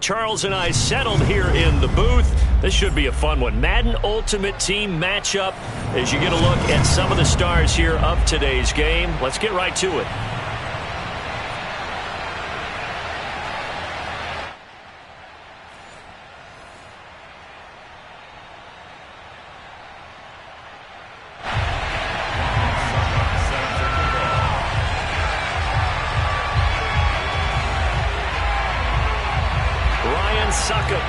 Charles and I settled here in the booth. This should be a fun one. Madden Ultimate Team matchup as you get a look at some of the stars here of today's game. Let's get right to it.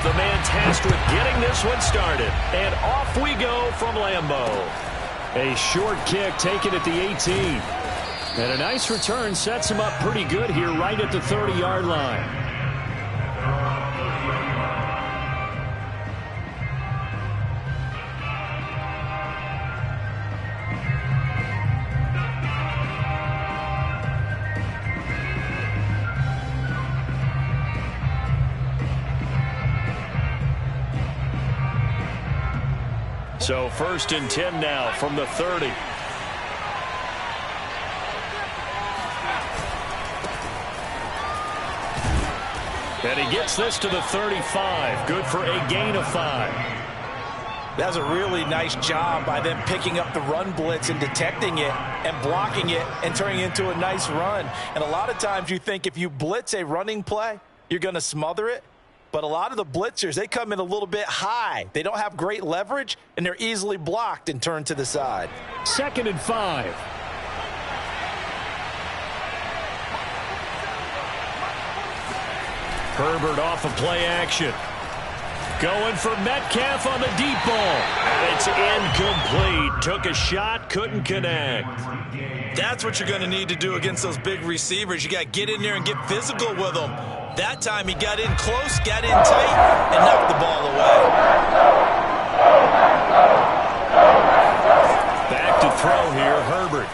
The man tasked with getting this one started. And off we go from Lambeau. A short kick taken at the 18. And a nice return sets him up pretty good here right at the 30-yard line. So 1st and 10 now from the 30. And he gets this to the 35. Good for a gain of 5. That was a really nice job by them picking up the run blitz and detecting it and blocking it and turning it into a nice run. And a lot of times you think if you blitz a running play, you're going to smother it. But a lot of the blitzers, they come in a little bit high. They don't have great leverage, and they're easily blocked and turned to the side. 2nd and 5. Herbert off of play action. Going for Metcalf on the deep ball. And it's incomplete. Took a shot, couldn't connect. That's what you're going to need to do against those big receivers. You got to get in there and get physical with them. That time he got in close, got in tight, and knocked the ball away. Back to throw here, Herbert.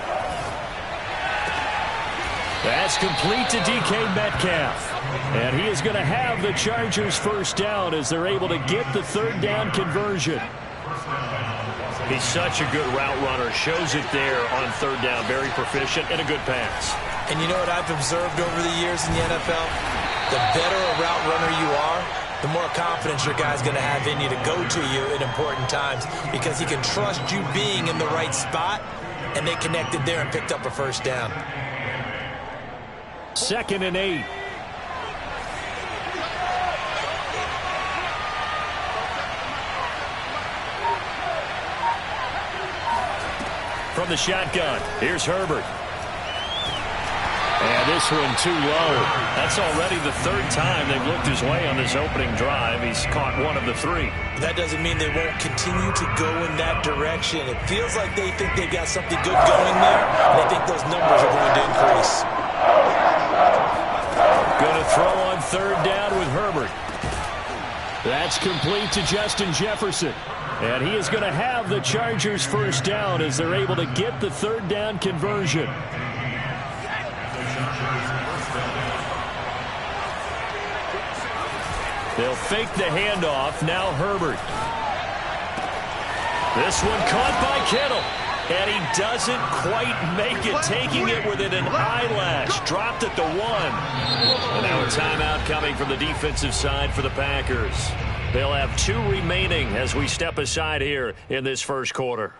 That's complete to DK Metcalf. And he is going to have the Chargers first down as they're able to get the 3rd down conversion. He's such a good route runner. Shows it there on 3rd down. Very proficient and a good pass. And you know what I've observed over the years in the NFL? The better a route runner you are, the more confidence your guy's going to have in you to go to you in important times because he can trust you being in the right spot, and they connected there and picked up a first down. 2nd and 8. From the shotgun, here's Herbert. And this one too low. That's already the 3rd time they've looked his way on this opening drive. He's caught one of the 3. That doesn't mean they won't continue to go in that direction. It feels like they think they've got something good going there, and they think those numbers are going to increase. Going to throw on 3rd down with Herbert. That's complete to Justin Jefferson. And he is going to have the Chargers first down as they're able to get the 3rd down conversion. They'll fake the handoff. Now Herbert. This one caught by Kittle. And he doesn't quite make it, taking it within an eyelash. Dropped at the 1. And now a timeout coming from the defensive side for the Packers. They'll have 2 remaining as we step aside here in this first quarter.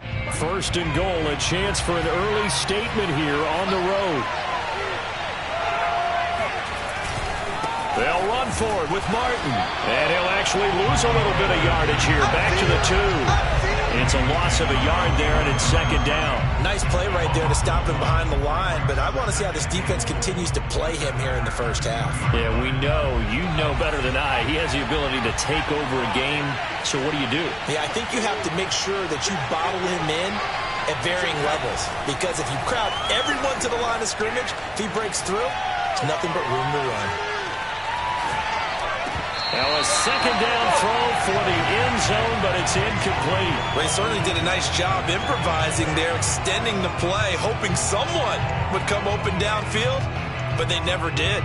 1st and goal, a chance for an early statement here on the road. They'll run for it with Martin. And he'll actually lose a little bit of yardage here. Back to the 2. It's a loss of a yard there, and it's 2nd down. Nice play right there to stop him behind the line, but I want to see how this defense continues to play him here in the first half. Yeah, we know. You know better than I. He has the ability to take over a game, so what do you do? Yeah, I think you have to make sure that you bottle him in at varying levels, because if you crowd everyone to the line of scrimmage, if he breaks through, there's nothing but room to run. Now a 2nd down throw for the end zone, but it's incomplete. Well, he certainly did a nice job improvising there, extending the play, hoping someone would come open downfield, but they never did.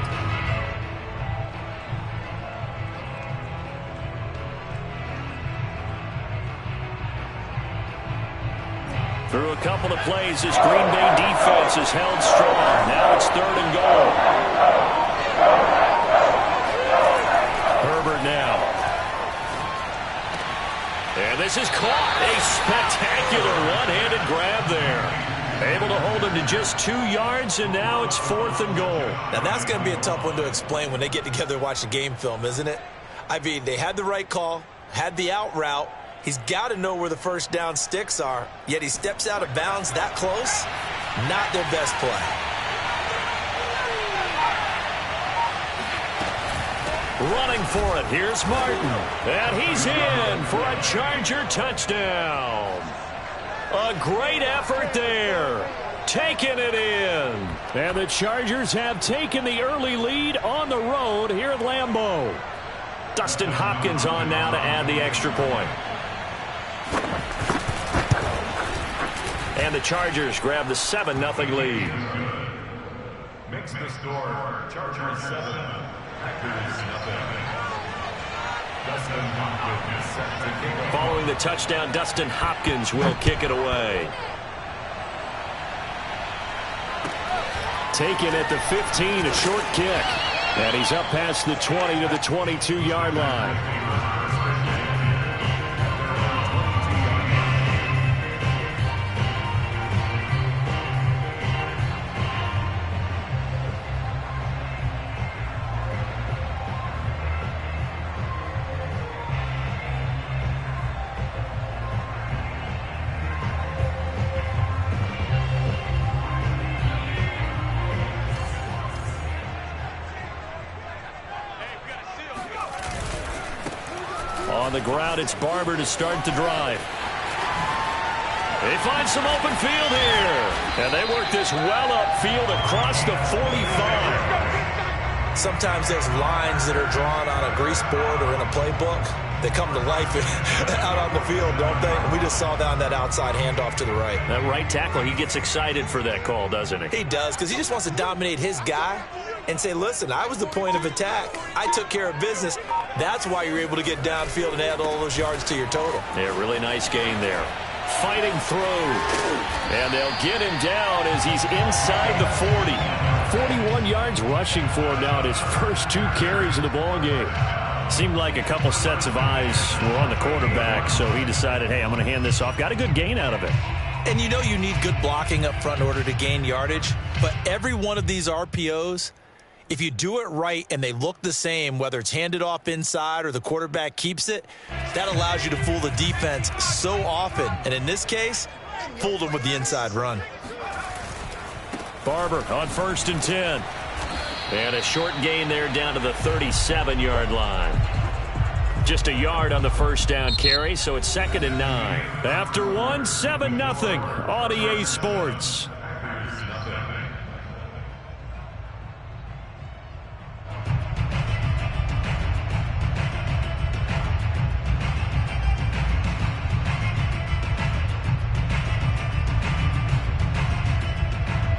Through a couple of plays, this Green Bay defense is held strong. Now it's 3rd and goal. Herbert now. And this is caught. A spectacular one-handed grab there. Able to hold him to just 2 yards, and now it's 4th and goal. Now, that's going to be a tough one to explain when they get together and watch the game film, isn't it? I mean, they had the right call, had the out route. He's got to know where the first down sticks are, yet he steps out of bounds that close. Not their best play. Running for it. Here's Martin. And he's in for a Charger touchdown. A great effort there. Taking it in. And the Chargers have taken the early lead on the road here at Lambeau. Dustin Hopkins on now to add the extra point. And the Chargers grab the 7-0 lead. Makes the score Chargers 7, Packers 0. Dustin Hopkins set to kick off. Following the touchdown, Dustin Hopkins will kick it away. Taken at the 15, a short kick. And he's up past the 20 to the 22-yard line. On the ground, it's Barber to start the drive. They find some open field here. And they work this well upfield across the 45. Sometimes there's lines that are drawn on a grease board or in a playbook. They come to life out on the field, don't they? We just saw that on that outside handoff to the right. That right tackle, he gets excited for that call, doesn't he? He does, because he just wants to dominate his guy and say, listen, I was the point of attack. I took care of business. That's why you're able to get downfield and add all those yards to your total. Yeah, really nice gain there. Fighting through. And they'll get him down as he's inside the 40. 41 yards rushing for him now at his first 2 carries of the ballgame. Seemed like a couple sets of eyes were on the quarterback, so he decided, hey, I'm going to hand this off. Got a good gain out of it. And you know you need good blocking up front in order to gain yardage, but every one of these RPOs, if you do it right and they look the same, whether it's handed off inside or the quarterback keeps it, that allows you to fool the defense so often. And in this case, fooled them with the inside run. Barber on 1st and 10. And a short gain there down to the 37-yard line. Just a yard on the first down carry, so it's 2nd and 9. After 1, 7-0 on EA Sports.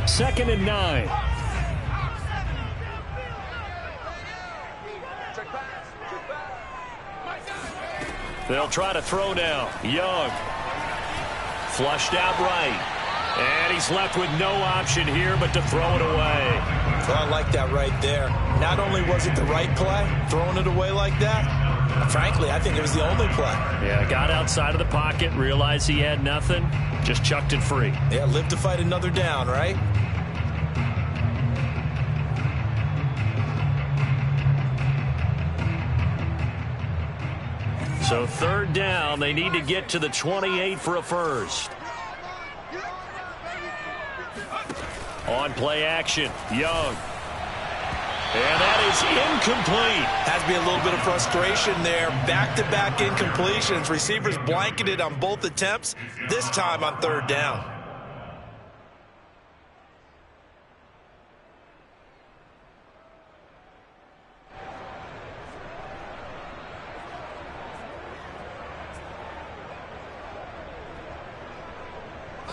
Second and 9. They'll try to throw now. Young. Flushed out right. And he's left with no option here but to throw it away. Well, I like that right there. Not only was it the right play, throwing it away like that, frankly, I think it was the only play. Yeah, got outside of the pocket, realized he had nothing, just chucked it free. Yeah, live to fight another down, right? So 3rd down, they need to get to the 28 for a first. On play action, Young. And that is incomplete. Has to be a little bit of frustration there. Back-to-back incompletions. Receivers blanketed on both attempts, this time on 3rd down.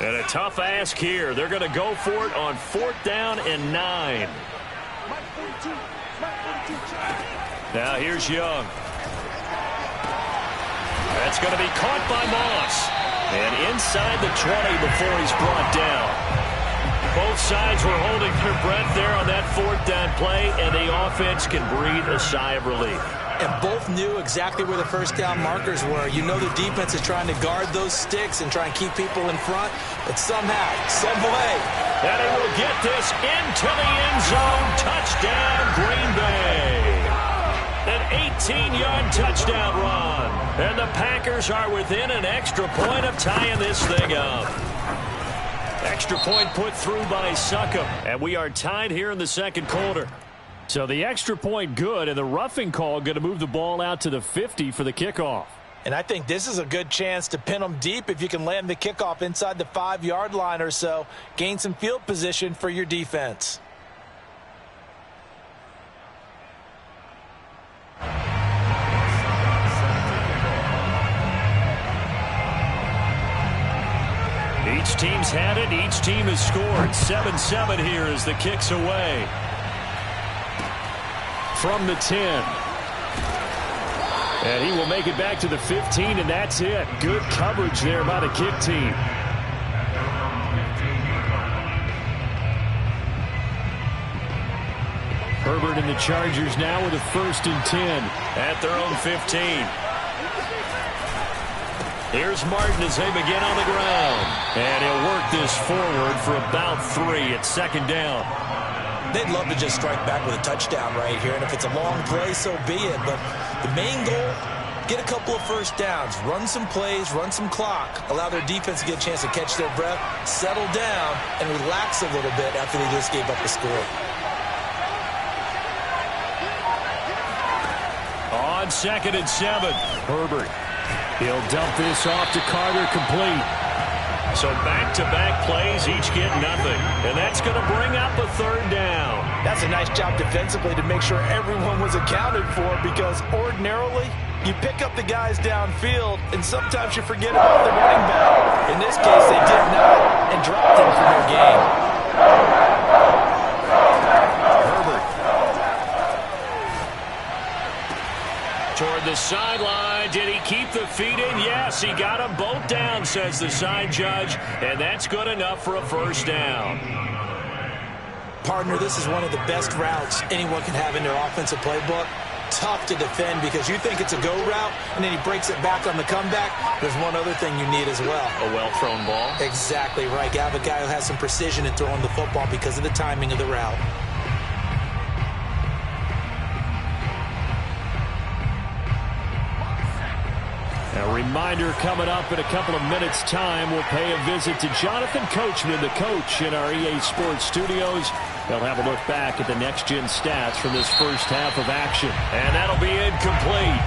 And a tough ask here. They're going to go for it on 4th down and 9. Now here's Young. That's going to be caught by Moss. And inside the 20 before he's brought down. Both sides were holding their breath there on that fourth down play, and the offense can breathe a sigh of relief. And both knew exactly where the first down markers were. You know the defense is trying to guard those sticks and try and keep people in front, but somehow, some way. And he will get this into the end zone. Touchdown, Green Bay. An 18-yard touchdown run. And the Packers are within an extra point of tying this thing up. Extra point put through by Succop. And we are tied here in the second quarter. So the extra point good, and the roughing call going to move the ball out to the 50 for the kickoff. And I think this is a good chance to pin them deep if you can land the kickoff inside the 5-yard line or so. Gain some field position for your defense. Each team's had it. Each team has scored. 7-7 here as the kick's away. From the 10. And he will make it back to the 15, and that's it. Good coverage there by the kick team. Herbert and the Chargers now with a 1st and 10 at their own 15. Here's Martin as they begin on the ground. And he'll work this forward for about 3 at 2nd down. They'd love to just strike back with a touchdown right here, and if it's a long play, so be it. But the main goal, get a couple of first downs, run some plays, run some clock, allow their defense to get a chance to catch their breath, settle down, and relax a little bit after they just gave up the score. On 2nd and 7, Herbert. He'll dump this off to Carter, complete. So back-to-back plays, each get nothing. And that's going to bring up a 3rd down. That's a nice job defensively to make sure everyone was accounted for, because ordinarily you pick up the guys downfield and sometimes you forget about the running back. In this case, they did not and dropped him from their game. Herbert. Toward the sideline. Did he keep the feet in? Yes, he got them both down, says the side judge. And that's good enough for a 1st down. Partner, this is one of the best routes anyone can have in their offensive playbook. Tough to defend because you think it's a go route, and then he breaks it back on the comeback. There's one other thing you need as well. A well-thrown ball? Exactly right. You have a guy who has some precision in throwing the football because of the timing of the route. A reminder coming up in a couple of minutes' time. We'll pay a visit to Jonathan Coachman, the coach, in our EA Sports studios. They'll have a look back at the next-gen stats from this first half of action. And that'll be incomplete.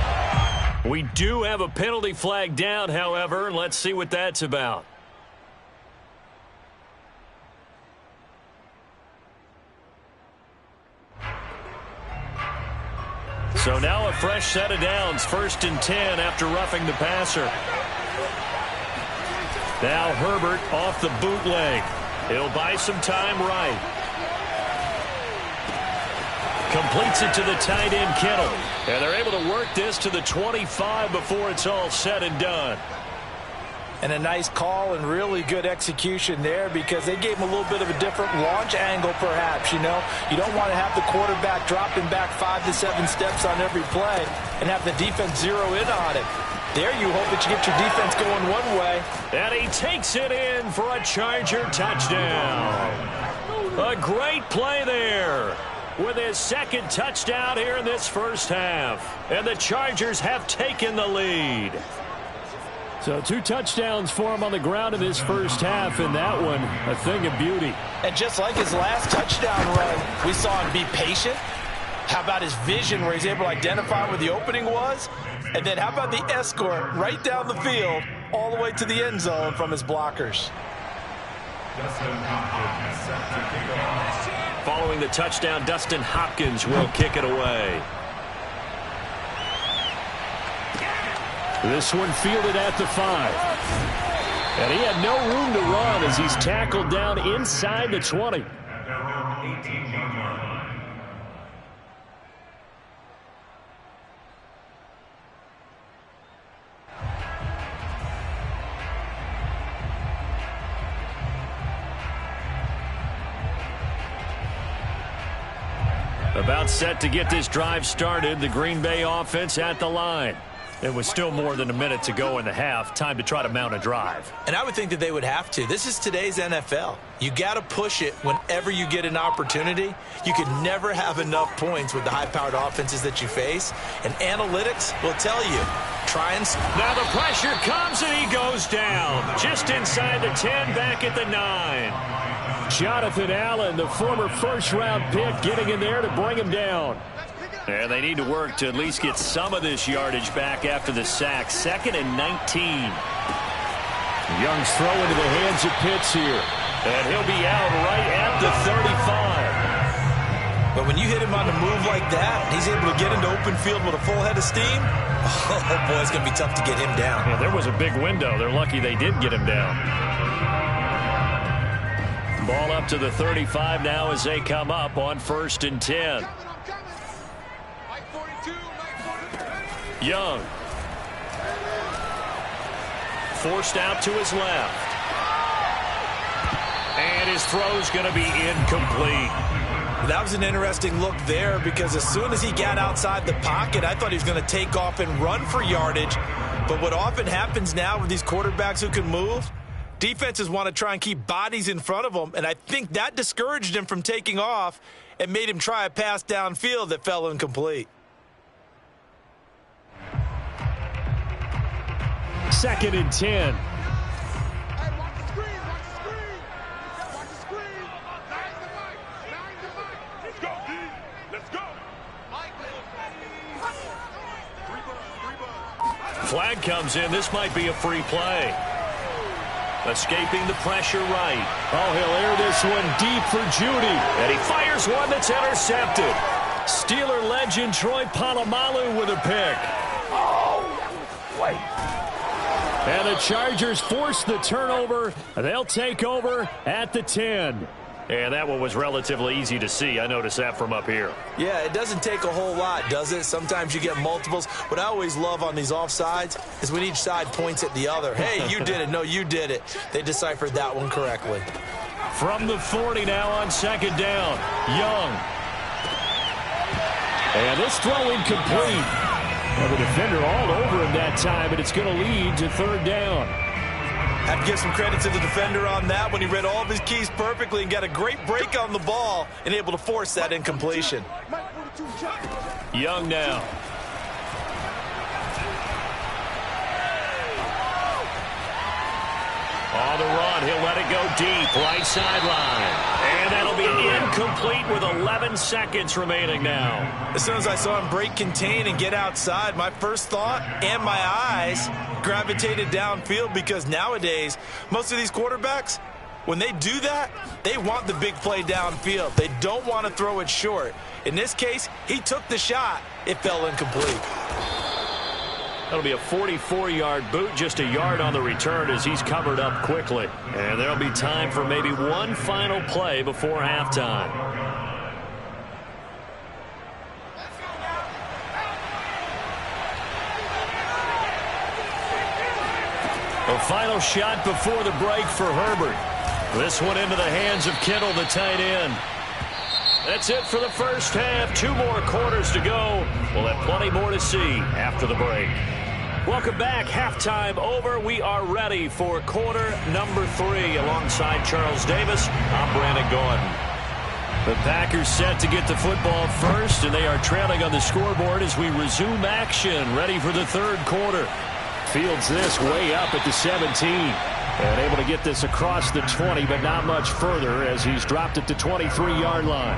We do have a penalty flag down, however. Let's see what that's about. So now a fresh set of downs, 1st and 10 after roughing the passer. Now Herbert off the bootleg. He'll buy some time right. Completes it to the tight end Kittle. And they're able to work this to the 25 before it's all said and done. And a nice call and really good execution there, because they gave him a little bit of a different launch angle perhaps, you know. You don't want to have the quarterback dropping back 5 to 7 steps on every play and have the defense zero in on it. There you hope that you get your defense going one way. And he takes it in for a Charger touchdown. A great play there with his 2nd touchdown here in this first half. And the Chargers have taken the lead. So 2 touchdowns for him on the ground in this first half, and that one a thing of beauty. And just like his last touchdown run, we saw him be patient. How about his vision where he's able to identify where the opening was? And then how about the escort right down the field all the way to the end zone from his blockers? Following the touchdown, Dustin Hopkins will kick it away. This one fielded at the 5. And he had no room to run as he's tackled down inside the 20. About set to get this drive started. The Green Bay offense at the line. It was still more than a minute to go in the half. Time to try to mount a drive. And I would think that they would have to. This is today's NFL. You got to push it whenever you get an opportunity. You could never have enough points with the high-powered offenses that you face. And analytics will tell you. Try and... Now the pressure comes and he goes down. Just inside the 10, back at the 9. Jonathan Allen, the former first-round pick, getting in there to bring him down. And they need to work to at least get some of this yardage back after the sack. 2nd and 19. Young's throw into the hands of Pitts here. And he'll be out right at the 35. But when you hit him on the move like that, he's able to get into open field with a full head of steam. Oh, boy, it's going to be tough to get him down. Yeah, there was a big window. They're lucky they did get him down. Ball up to the 35 now as they come up on 1st and 10. Young. Forced out to his left. And his throw's going to be incomplete. That was an interesting look there because as soon as he got outside the pocket, I thought he was going to take off and run for yardage. But what often happens now with these quarterbacks who can move, defenses want to try and keep bodies in front of them, and I think that discouraged him from taking off and made him try a pass downfield that fell incomplete. 2nd and 10. Flag comes in. This might be a free play. Escaping the pressure right. Oh, he'll air this one deep for Judy. And he fires one that's intercepted. Steeler legend Troy Polamalu with a pick. Oh, wait. And the Chargers force the turnover. They'll take over at the 10. And that one was relatively easy to see. I noticed that from up here. Yeah, it doesn't take a whole lot, does it? Sometimes you get multiples. What I always love on these offsides is when each side points at the other. Hey, you did it. No, you did it. They deciphered that one correctly. From the 40 now on 2nd down. Young. And this throw incomplete. Well, the defender all over him that time, and it's going to lead to 3rd down. Have to give some credit to the defender on that when he read all of his keys perfectly and got a great break on the ball and able to force that incompletion. Young now. On the run, he'll let it go deep, right sideline. And that'll be incomplete with 11 seconds remaining now. As soon as I saw him break contain and get outside, my first thought and my eyes gravitated downfield because nowadays, most of these quarterbacks, when they do that, they want the big play downfield. They don't want to throw it short. In this case, he took the shot. It fell incomplete. That'll be a 44-yard boot, just a yard on the return as he's covered up quickly. And there'll be time for maybe one final play before halftime. A final shot before the break for Herbert. This one into the hands of Kittle, the tight end. That's it for the first half. 2 more quarters to go. We'll have plenty more to see after the break. Welcome back. Halftime over. We are ready for quarter number 3. Alongside Charles Davis, I'm Brandon Gordon. The Packers set to get the football first, and they are trailing on the scoreboard as we resume action, ready for the 3rd quarter. Fields this way up at the 17. And able to get this across the 20, but not much further as he's dropped at the 23-yard line.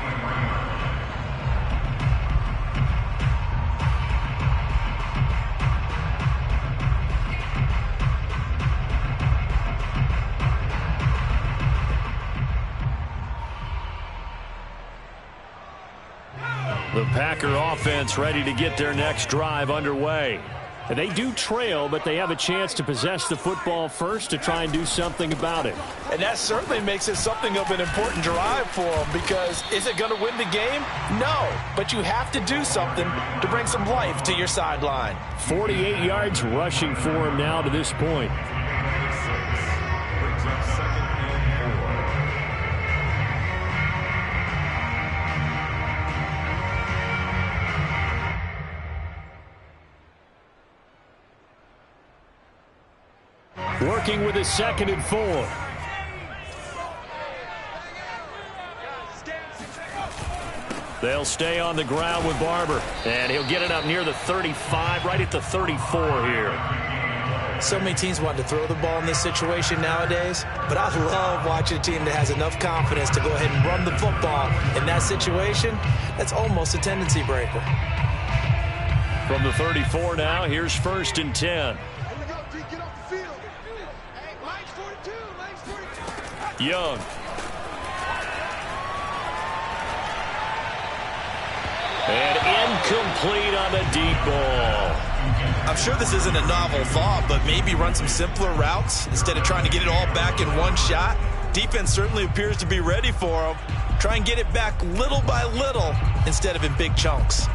The Packer offense ready to get their next drive underway. And they do trail, but they have a chance to possess the football first to try and do something about it. And that certainly makes it something of an important drive for them because is it going to win the game? No, but you have to do something to bring some life to your sideline. 48 yards rushing for him now to this point. Working with a 2nd and 4. They'll stay on the ground with Barber. And he'll get it up near the 35, right at the 34 here. So many teams want to throw the ball in this situation nowadays, but I love watching a team that has enough confidence to go ahead and run the football in that situation. That's almost a tendency breaker. From the 34 now, here's 1st and 10. Young. And incomplete on the deep ball. I'm sure this isn't a novel thought, but maybe run some simpler routes instead of trying to get it all back in one shot. Defense certainly appears to be ready for him. Try and get it back little by little instead of in big chunks.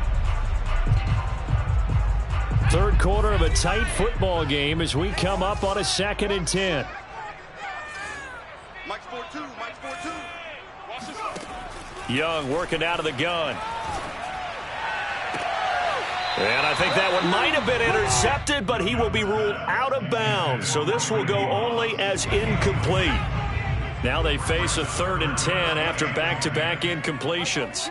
Third quarter of a tight football game as we come up on a 2nd and 10. Young working out of the gun. And I think that one might have been intercepted, but he will be ruled out of bounds. So this will go only as incomplete. Now they face a 3rd and 10 after back-to-back incompletions.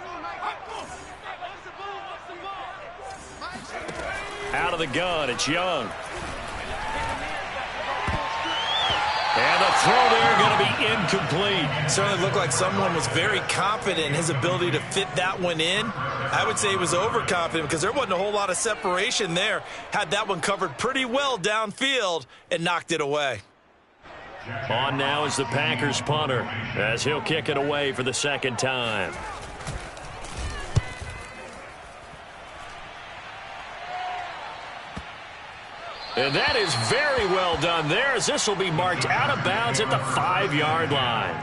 Out of the gun, it's Young. And the throw there going to be incomplete. Certainly looked like someone was very confident in his ability to fit that one in. I would say he was overconfident because there wasn't a whole lot of separation there. Had that one covered pretty well downfield and knocked it away. On now is the Packers punter as he'll kick it away for the 2nd time. And that is very well done there as this will be marked out of bounds at the 5-yard line.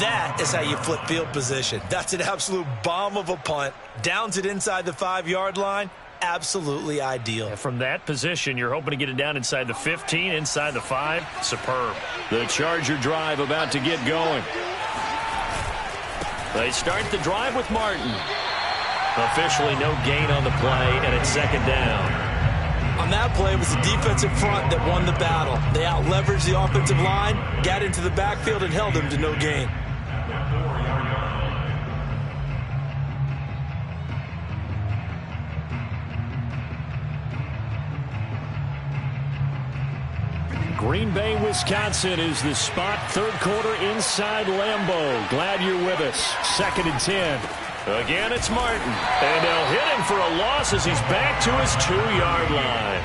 That is how you flip field position. That's an absolute bomb of a punt. Downs it inside the 5-yard line. Absolutely ideal. And from that position, you're hoping to get it down inside the 15, inside the 5. Superb. The Charger drive about to get going. They start the drive with Martin. Officially no gain on the play, and it's 2nd down. On that play, it was the defensive front that won the battle. They out-leveraged the offensive line, got into the backfield, and held them to no gain. Green Bay, Wisconsin is the spot. 3rd quarter inside Lambeau. Glad you're with us. 2nd and 10. Again, it's Martin. And they'll hit him for a loss as he's back to his 2-yard line.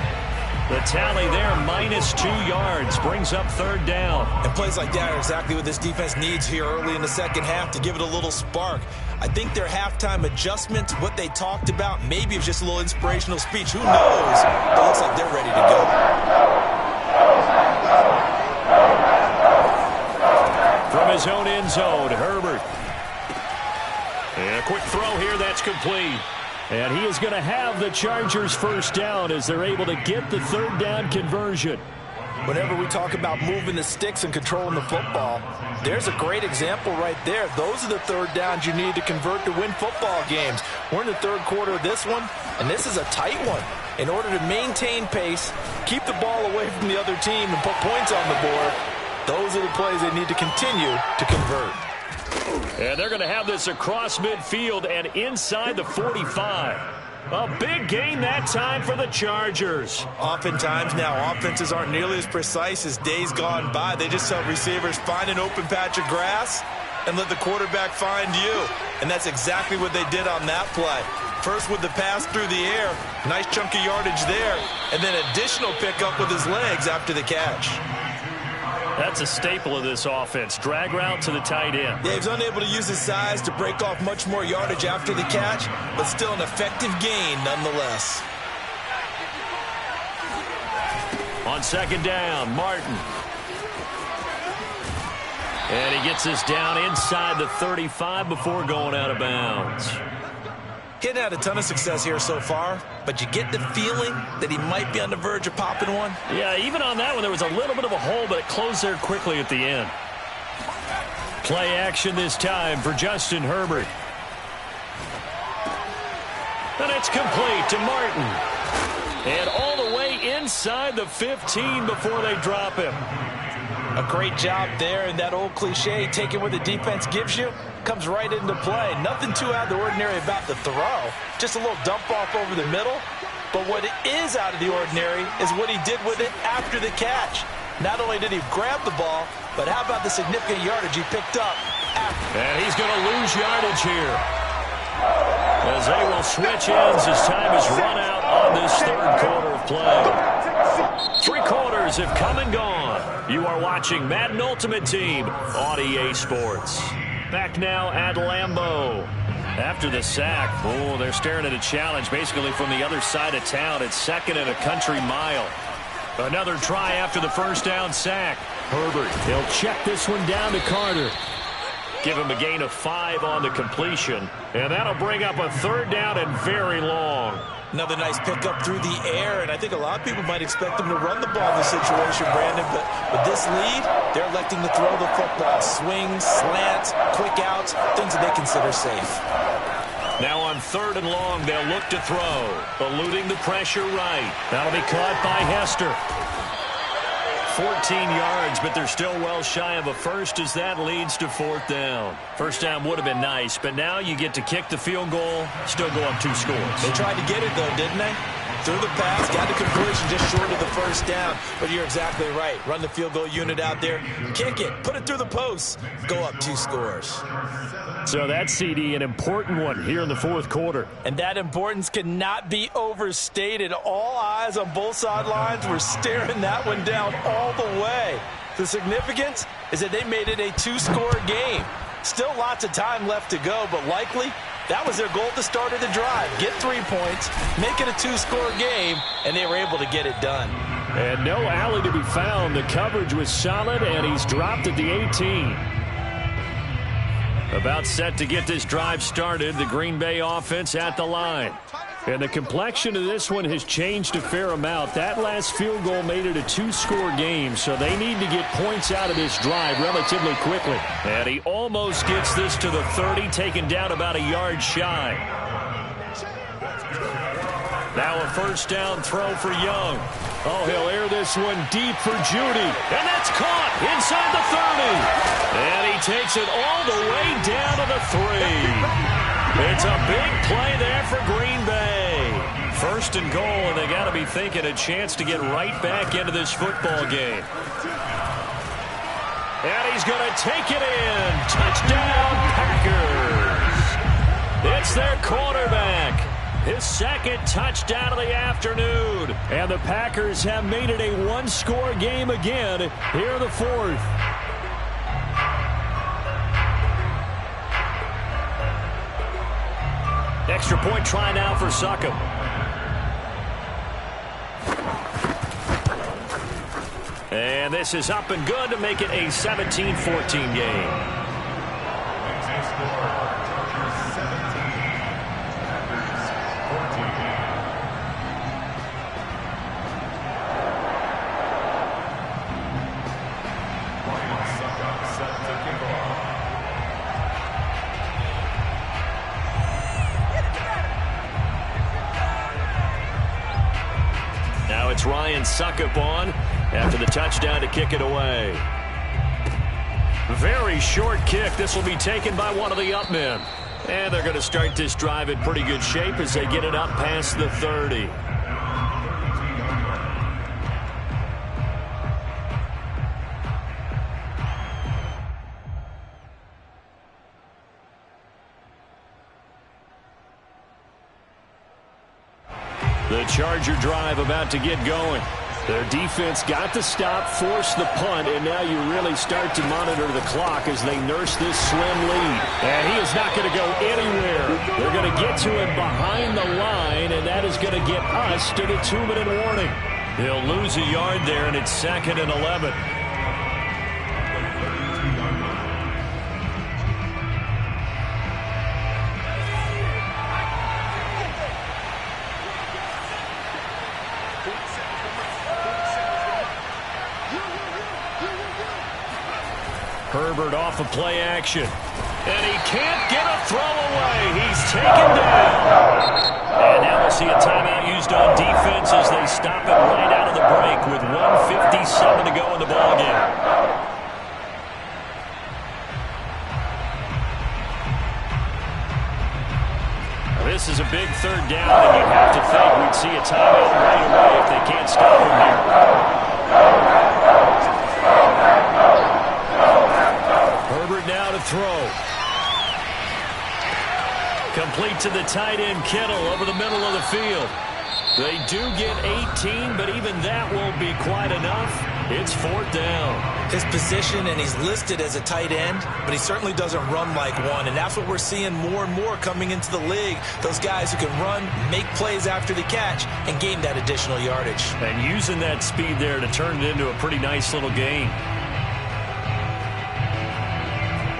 The tally there, -2 yards, brings up 3rd down. And plays like that are exactly what this defense needs here early in the 2nd half to give it a little spark. I think their halftime adjustment, what they talked about, maybe it's just a little inspirational speech. Who knows? It looks like they're ready to go. From his own end zone, Herbert. And a quick throw here, that's complete. And he is going to have the Chargers 1st down as they're able to get the 3rd down conversion. Whenever we talk about moving the sticks and controlling the football, there's a great example right there. Those are the 3rd downs you need to convert to win football games. We're in the 3rd quarter of this one, and this is a tight one. In order to maintain pace, keep the ball away from the other team, and put points on the board, those are the plays they need to continue to convert. And they're going to have this across midfield and inside the 45. A big gain that time for the Chargers. Oftentimes now, offenses aren't nearly as precise as days gone by. They just tell receivers, find an open patch of grass and let the quarterback find you. And that's exactly what they did on that play. First with the pass through the air, nice chunk of yardage there, and then additional pickup with his legs after the catch. That's a staple of this offense. Drag route to the tight end. Yeah, he's unable to use his size to break off much more yardage after the catch, but still an effective gain nonetheless. On 2nd down, Martin. And he gets this down inside the 35 before going out of bounds. He hadn't had a ton of success here so far, but you get the feeling that he might be on the verge of popping one. Yeah, even on that one, there was a little bit of a hole, but it closed there quickly at the end. Play action this time for Justin Herbert. And it's complete to Martin. And all the way inside the 15 before they drop him. A great job there, and that old cliche, taking what the defense gives you, comes right into play. Nothing too out of the ordinary about the throw. Just a little dump off over the middle. But what is out of the ordinary is what he did with it after the catch. Not only did he grab the ball, but how about the significant yardage he picked up after. And he's going to lose yardage here, as they will switch ends as time is run out on this third quarter of play. 3 quarters have come and gone. You are watching Madden Ultimate Team on EA Sports. Back now at Lambeau. After the sack, they're staring at a challenge basically from the other side of town. It's 2nd and a country mile. Another try after the first down sack. Herbert, he'll check this one down to Carter. Give him a gain of 5 on the completion. And that'll bring up a 3rd down and very long. Another nice pickup through the air, and I think a lot of people might expect them to run the ball in this situation, Brandon, but with this lead, they're electing to throw the football. Swings, slants, quick outs, things that they consider safe. Now on 3rd and long, they'll look to throw, eluding the pressure right. That'll be caught by Hester. 14 yards, but they're still well shy of a first as that leads to 4th down. First down would have been nice, but now you get to kick the field goal, still go up 2 scores. They tried to get it, though, didn't they? Threw the pass, got the completion just short of the first down. But you're exactly right. Run the field goal unit out there, kick it, put it through the posts, go up 2 scores. So that CD, an important one here in the 4th quarter. And that importance cannot be overstated. All eyes on both sidelines were staring that one down all the way. The significance is that they made it a 2-score game. Still lots of time left to go, but likely that was their goal at the start of the drive. Get 3 points, make it a 2-score game, and they were able to get it done. And no alley to be found. The coverage was solid, and he's dropped at the 18. About set to get this drive started, the Green Bay offense at the line. And the complexion of this one has changed a fair amount. That last field goal made it a 2-score game, so they need to get points out of this drive relatively quickly. And he almost gets this to the 30, taken down about a yard shy. Now a first down throw for Young. Oh, he'll air this one deep for Judy. And that's caught inside the 30. And he takes it all the way down to the 3. It's a big play there for Green Bay. 1st and goal, and they got to be thinking a chance to get right back into this football game. And he's going to take it in. Touchdown, Packers. It's their quarterback. His 2nd touchdown of the afternoon. And the Packers have made it a 1-score game again here in the 4th. Extra point try now for Succop. And this is up and good to make it a 17-14 game. It's Ryan Succop on after the touchdown to kick it away. Very short kick. This will be taken by one of the up men. And they're going to start this drive in pretty good shape as they get it up past the 30. The Charger drive about to get going. Their defense got the stop, forced the punt, and now you really start to monitor the clock as they nurse this slim lead. And he is not going to go anywhere. They're going to get to him behind the line, and that is going to get us to the 2-minute warning. He'll lose a yard there, and it's 2nd and 11. Herbert off of play action. And he can't get a throw away. He's taken down. And now we'll see a timeout used on defense as they stop it right out of the break with 1:57 to go in the ballgame. This is a big third down, and you'd have to think we'd see a timeout right away if they can't stop him here. Herbert now to throw. Complete to the tight end, Kittle, over the middle of the field. They do get 18, but even that won't be quite enough. It's fourth down. His position, and he's listed as a tight end, but he certainly doesn't run like one, and that's what we're seeing more and more coming into the league. Those guys who can run, make plays after the catch, and gain that additional yardage. And using that speed there to turn it into a pretty nice little gain.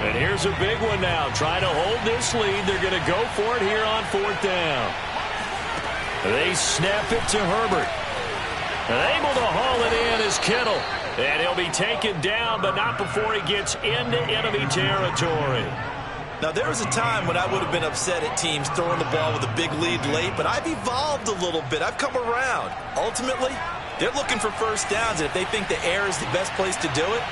And here's a big one now. Trying to hold this lead. They're going to go for it here on fourth down. They snap it to Herbert. And able to haul it in is Kittle. And he'll be taken down, but not before he gets into enemy territory. Now, there was a time when I would have been upset at teams throwing the ball with a big lead late, but I've evolved a little bit. I've come around. Ultimately, they're looking for first downs, and if they think the air is the best place to do it,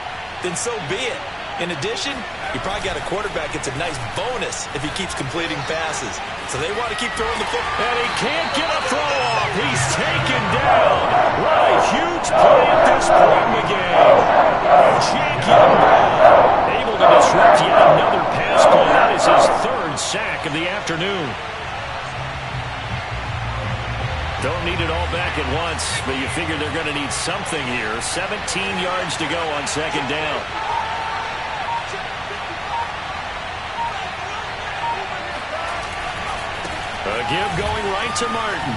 then so be it. In addition, you probably got a quarterback. It's a nice bonus if he keeps completing passes. So they want to keep throwing the football. And he can't get a throw off. He's taken down. What a huge play at this point in the game. Jake Young able to disrupt yet another pass play. That is his third sack of the afternoon. Don't need it all back at once, but you figure they're going to need something here. 17 yards to go on second down. A give going right to Martin.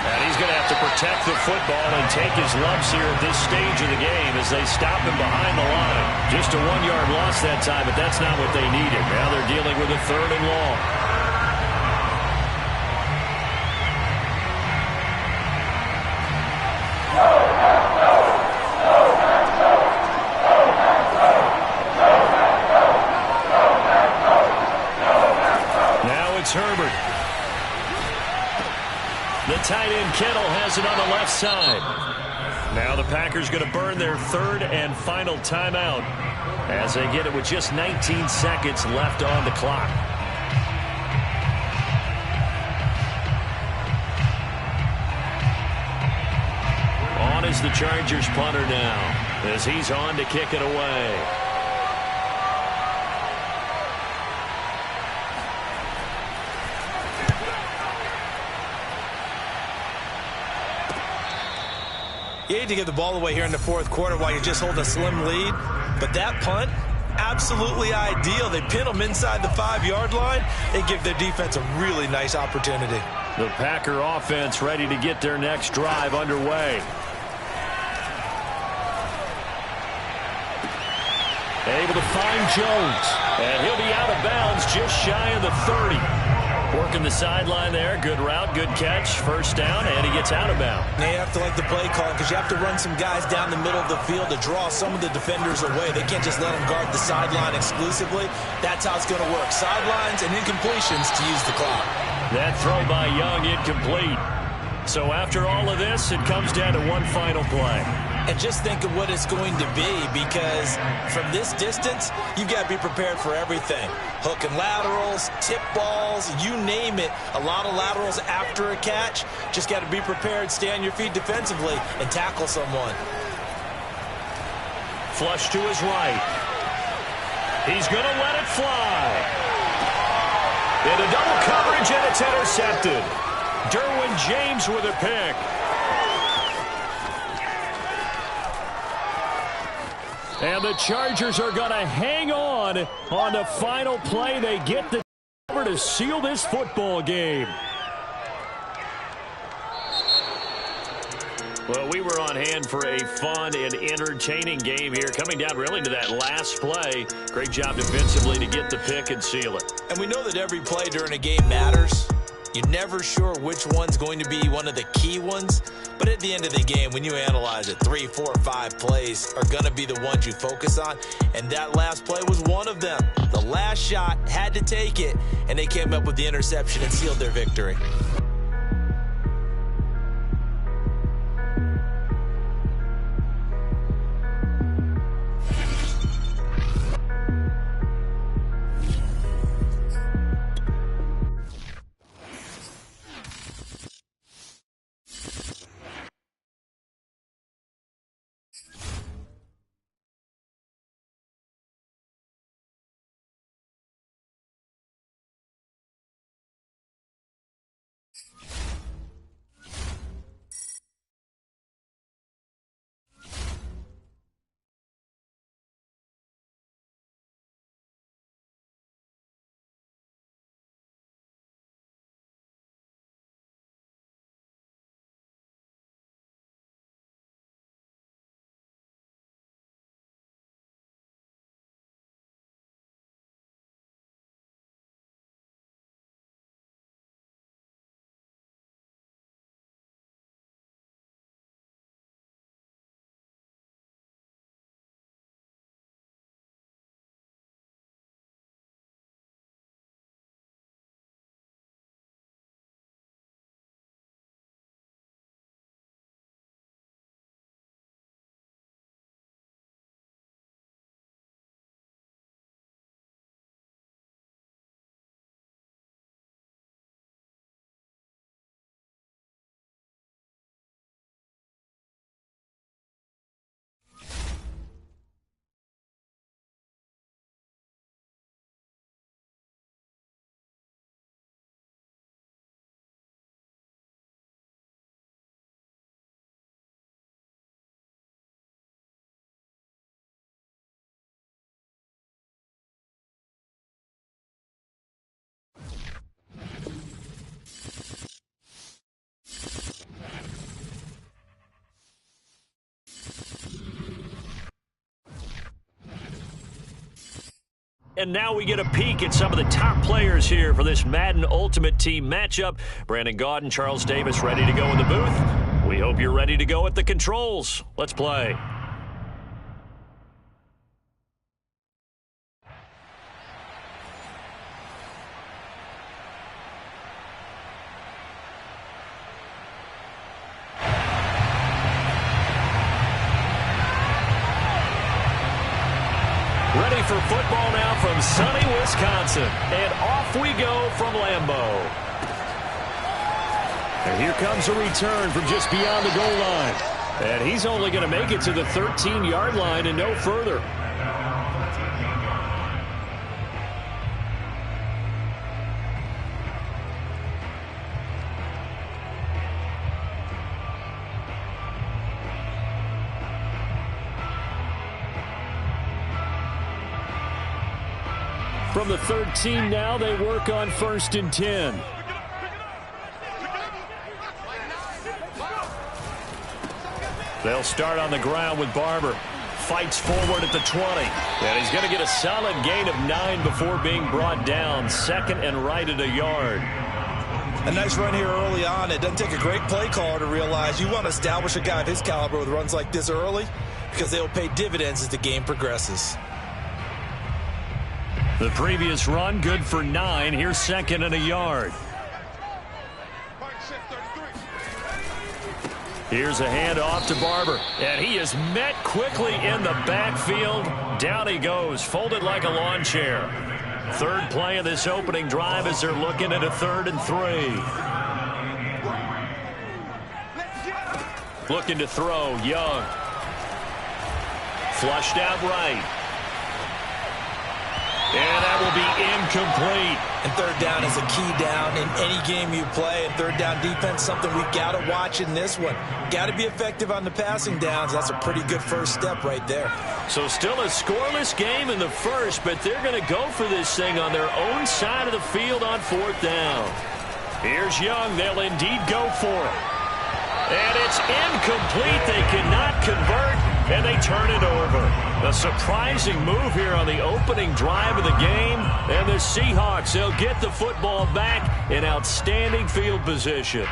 And he's going to have to protect the football and take his lumps here at this stage of the game as they stop him behind the line. Just a 1-yard loss that time, but that's not what they needed. Now they're dealing with a third and long. Now it's Herbert. The tight end Kittle has it on the left side. Now the Packers going to burn their third and final timeout as they get it with just 19 seconds left on the clock. On is the Chargers punter now as he's on to kick it away. You hate to give the ball away here in the fourth quarter while you're just holding a slim lead, but that punt, absolutely ideal. They pin them inside the 5-yard line. They give their defense a really nice opportunity. The Packer offense ready to get their next drive underway. Able to find Jones, and he'll be out of bounds just shy of the 30. Working the sideline there. Good route, good catch. First down, and he gets out of bounds. They have to like the play call because you have to run some guys down the middle of the field to draw some of the defenders away. They can't just let them guard the sideline exclusively. That's how it's going to work. Sidelines and incompletions to use the clock. That throw by Young incomplete. So after all of this, it comes down to one final play. And just think of what it's going to be, because from this distance, you've got to be prepared for everything. Hook and laterals, tip balls, you name it. A lot of laterals after a catch. Just got to be prepared, stay on your feet defensively, and tackle someone. Flush to his right. He's going to let it fly. Into double coverage, and it's intercepted. Derwin James with a pick. And the Chargers are going to hang on the final play. They get the cover to seal this football game. Well, we were on hand for a fun and entertaining game here. Coming down really to that last play. Great job defensively to get the pick and seal it. And we know that every play during a game matters. You're never sure which one's going to be one of the key ones. But at the end of the game, when you analyze it, 3, 4, 5 plays are going to be the ones you focus on. And that last play was one of them. The last shot had to take it, and they came up with the interception and sealed their victory. and now we get a peek at some of the top players here for this Madden Ultimate Team matchup. Brandon Gaudin, Charles Davis ready to go in the booth. We hope you're ready to go at the controls. Let's play. Ready for football now from sunny Wisconsin. And off we go from Lambeau. And here comes a return from just beyond the goal line. And he's only going to make it to the 13-yard line and no further. From the 13 now, they work on 1st and 10. They'll start on the ground with Barber. Fights forward at the 20. And he's going to get a solid gain of 9 before being brought down. 2nd and right at a yard. A nice run here early on. It doesn't take a great play caller to realize you want to establish a guy of his caliber with runs like this early because they'll pay dividends as the game progresses. The previous run, good for 9. Here's 2nd and a yard. Here's a handoff to Barber. And he is met quickly in the backfield. Down he goes, folded like a lawn chair. 3rd play of this opening drive as they're looking at a 3rd and 3. Looking to throw, Young. Flushed out right. And that will be incomplete. And 3rd down is a key down in any game you play. And 3rd down defense, something we've got to watch in this one. Got to be effective on the passing downs. That's a pretty good first step right there. So still a scoreless game in the first, but they're going to go for this thing on their own side of the field on 4th down. Here's Young. They'll indeed go for it. And it's incomplete. They cannot convert, and they turn it over. A surprising move here on the opening drive of the game. And the Seahawks, they'll get the football back in outstanding field position.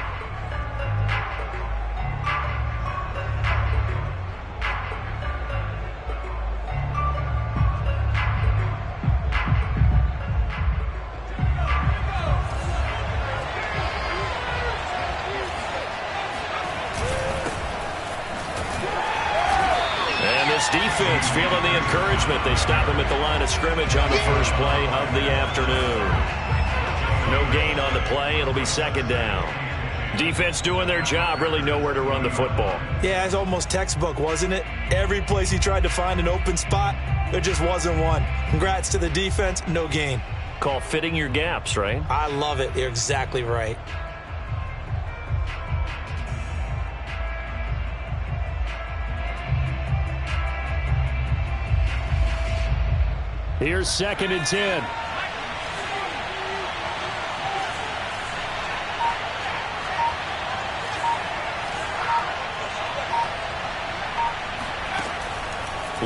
Defense feeling the encouragement. They stop him at the line of scrimmage on the first play of the afternoon. No gain on the play. It'll be 2nd down. Defense doing their job, really nowhere to run the football. Yeah, it's almost textbook, wasn't it? Every place he tried to find an open spot, there just wasn't one. Congrats to the defense, no gain. Call fitting your gaps, right? I love it. You're exactly right. Here's 2nd and 10.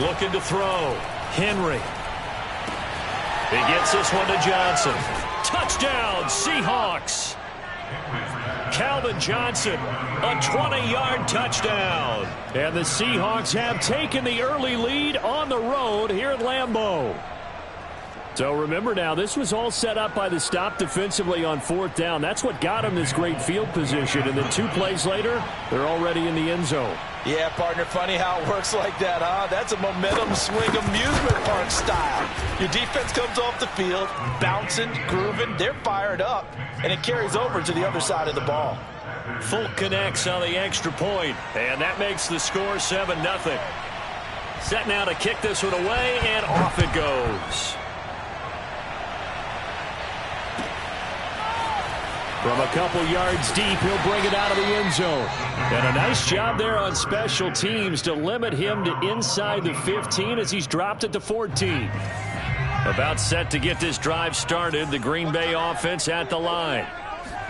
Looking to throw. Henry. He gets this one to Johnson. Touchdown, Seahawks. Calvin Johnson, a 20-yard touchdown. And the Seahawks have taken the early lead on the road here at Lambeau. So remember now, this was all set up by the stop defensively on 4th down. That's what got them this great field position. And then 2 plays later, they're already in the end zone. Yeah, partner, funny how it works like that, huh? That's a momentum swing amusement park style. Your defense comes off the field, bouncing, grooving, they're fired up, and it carries over to the other side of the ball. Fulk connects on the extra point, and that makes the score 7-0. Set now to kick this one away, and off it goes. From a couple yards deep, he'll bring it out of the end zone. And a nice job there on special teams to limit him to inside the 15 as he's dropped it to 14. About set to get this drive started, the Green Bay offense at the line.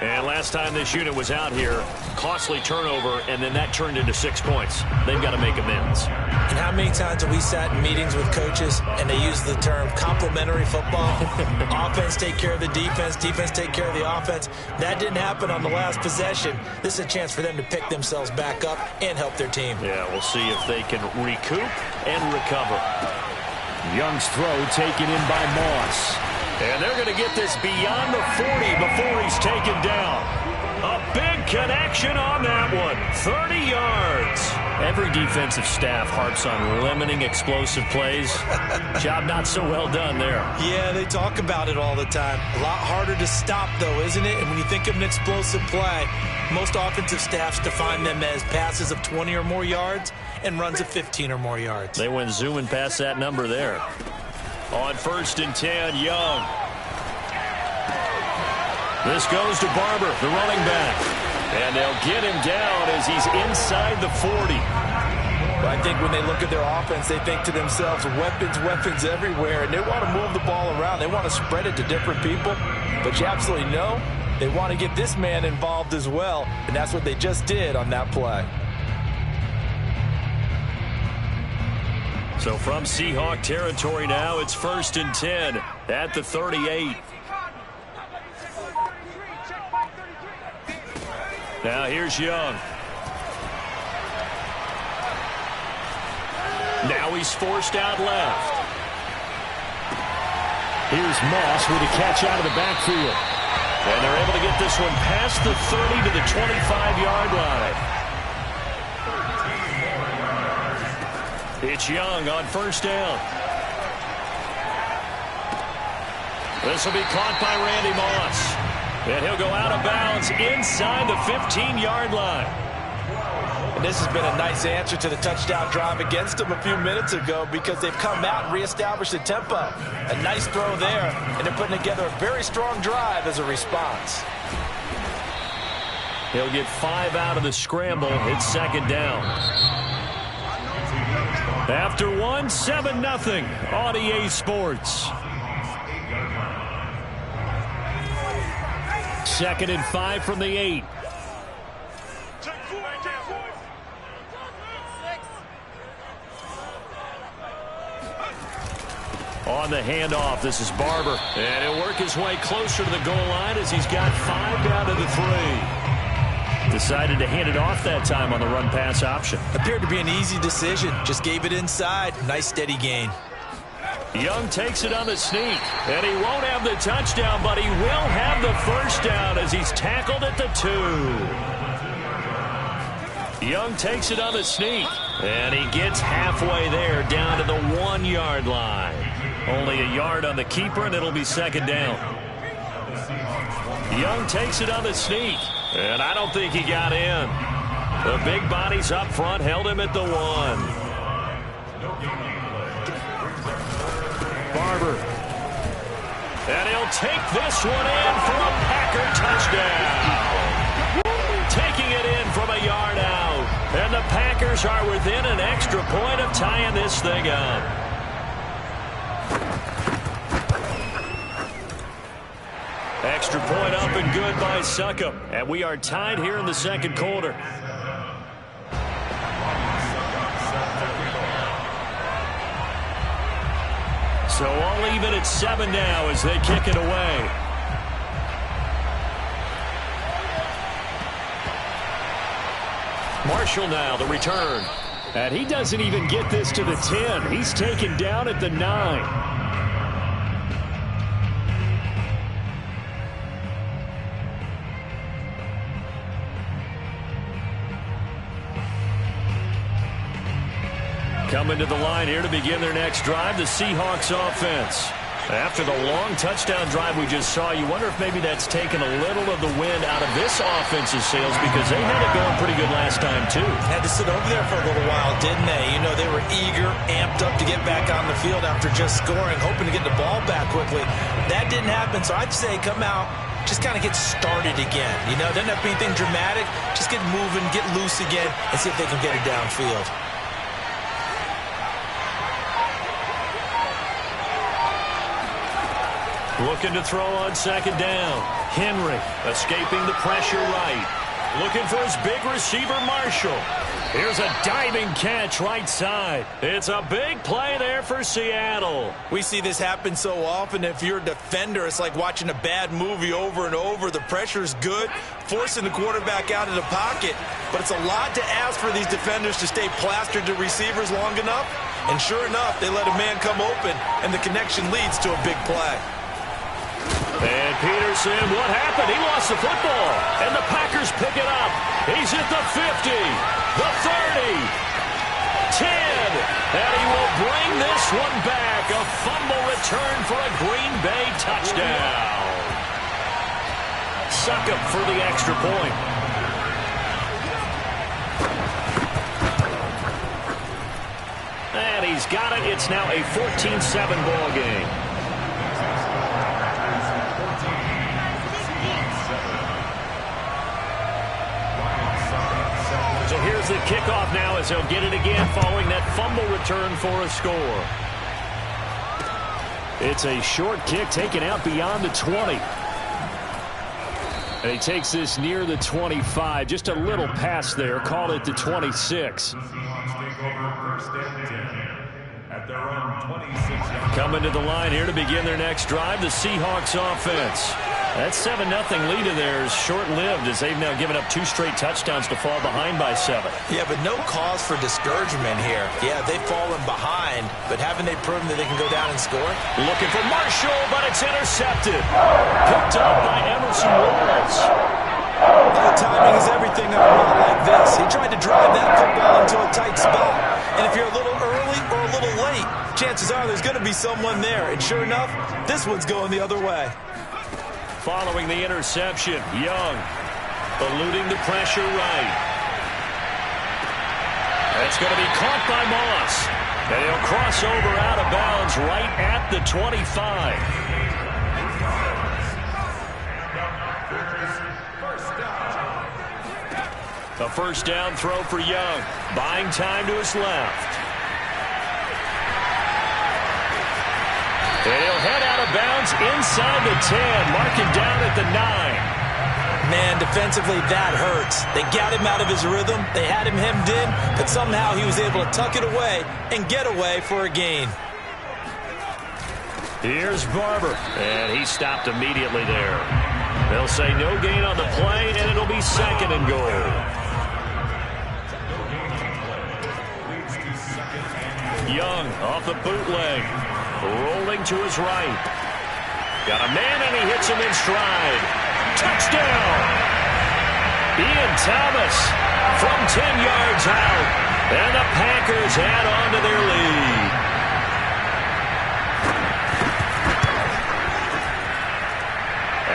And last time this unit was out here, costly turnover, and then that turned into 6 points. They've got to make amends. And how many times have we sat in meetings with coaches and they use the term complementary football? Offense take care of the defense, defense take care of the offense. That didn't happen on the last possession. This is a chance for them to pick themselves back up and help their team. Yeah, we'll see if they can recoup and recover. Young's throw taken in by Moss. And they're going to get this beyond the 40 before he's taken down. A big connection on that one. 30 yards. Every defensive staff harps on limiting explosive plays. Job not so well done there. Yeah, they talk about it all the time. A lot harder to stop, though, isn't it? And when you think of an explosive play, most offensive staffs define them as passes of 20 or more yards and runs of 15 or more yards. They went zooming past that number there. On 1st and 10, Young. This goes to Barber, the running back. And they'll get him down as he's inside the 40. Well, I think when they look at their offense, they think to themselves, weapons, weapons everywhere. And they want to move the ball around. They want to spread it to different people. But you absolutely know they want to get this man involved as well. And that's what they just did on that play. So from Seahawk territory now, it's 1st and 10 at the 38. Now here's Young. Now he's forced out left. Here's Moss with a catch out of the backfield. And they're able to get this one past the 30 to the 25-yard line. It's Young on 1st down. This will be caught by Randy Moss. And he'll go out of bounds inside the 15-yard line. And this has been a nice answer to the touchdown drive against them a few minutes ago because they've come out and reestablished the tempo. A nice throw there, and they're putting together a very strong drive as a response. He'll get 5 out of the scramble. It's 2nd down. After 1, 7-0 on EA Sports. 2nd and 5 from the 8. On the handoff, this is Barber. And he'll work his way closer to the goal line as he's got 5 down to the 3. Decided to hand it off that time on the run-pass option. Appeared to be an easy decision. Just gave it inside. Nice steady gain. Young takes it on the sneak. And he won't have the touchdown, but he will have the 1st down as he's tackled at the 2. Young takes it on the sneak. And he gets halfway there down to the 1-yard line. Only a yard on the keeper, and it'll be 2nd down. Young takes it on the sneak. And I don't think he got in. The big bodies up front held him at the 1. Barber. And he'll take this one in for a Packer touchdown. Taking it in from a yard out. And the Packers are within an extra point of tying this thing up. Extra point up and good by Succop. And we are tied here in the 2nd quarter. So all even at 7 now as they kick it away. Marshall now, the return. And he doesn't even get this to the 10. He's taken down at the 9. Coming to the line here to begin their next drive, the Seahawks offense. After the long touchdown drive we just saw, you wonder if maybe that's taken a little of the wind out of this offense's sails because they had it going pretty good last time, too. Had to sit over there for a little while, didn't they? You know, they were eager, amped up to get back on the field after just scoring, hoping to get the ball back quickly. That didn't happen, so I'd say come out, just kind of get started again. You know, doesn't have to be anything dramatic. Just get moving, get loose again, and see if they can get it downfield. Looking to throw on second down. Henry escaping the pressure right. Looking for his big receiver, Marshall. Here's a diving catch right side. It's a big play there for Seattle. We see this happen so often. If you're a defender, it's like watching a bad movie over and over. The pressure's good, forcing the quarterback out of the pocket. But it's a lot to ask for these defenders to stay plastered to receivers long enough. And sure enough, they let a man come open, and the connection leads to a big play. And Peterson, what happened? He lost the football, and the Packers pick it up. He's at the 50, the 30, 10, and he will bring this one back. A fumble return for a Green Bay touchdown. Succop for the extra point. And he's got it. It's now a 14-7 ball game. So here's the kickoff now as he'll get it again following that fumble return for a score. It's a short kick taken out beyond the 20. And he takes this near the 25. Just a little pass there. Called it the 26. Coming to the line here to begin their next drive, the Seahawks offense. That 7-0 lead of theirs short-lived as they've now given up 2 straight touchdowns to fall behind by 7. Yeah, but no cause for discouragement here. Yeah, they've fallen behind, but haven't they proven that they can go down and score? Looking for Marshall, but it's intercepted. Picked up by Emerson Williams. The timing is everything on a run like this. He tried to drive that football into a tight spot. And if you're a little early or a little late, chances are there's going to be someone there. And sure enough, this one's going the other way. Following the interception, Young eluding the pressure right. That's going to be caught by Moss. And he'll cross over out of bounds right at the 25. A first down throw for Young. Buying time to his left. And he'll head out of bounds inside the 10. Marking down at the 9. Man, defensively, that hurts. They got him out of his rhythm. They had him hemmed in, but somehow he was able to tuck it away and get away for a gain. Here's Barber. And he stopped immediately there. They'll say no gain on the play, and it'll be 2nd and goal. Young off the bootleg. Rolling to his right. Got a man, and he hits him in stride. Touchdown! Ian Thomas from 10 yards out. And the Packers add on to their lead.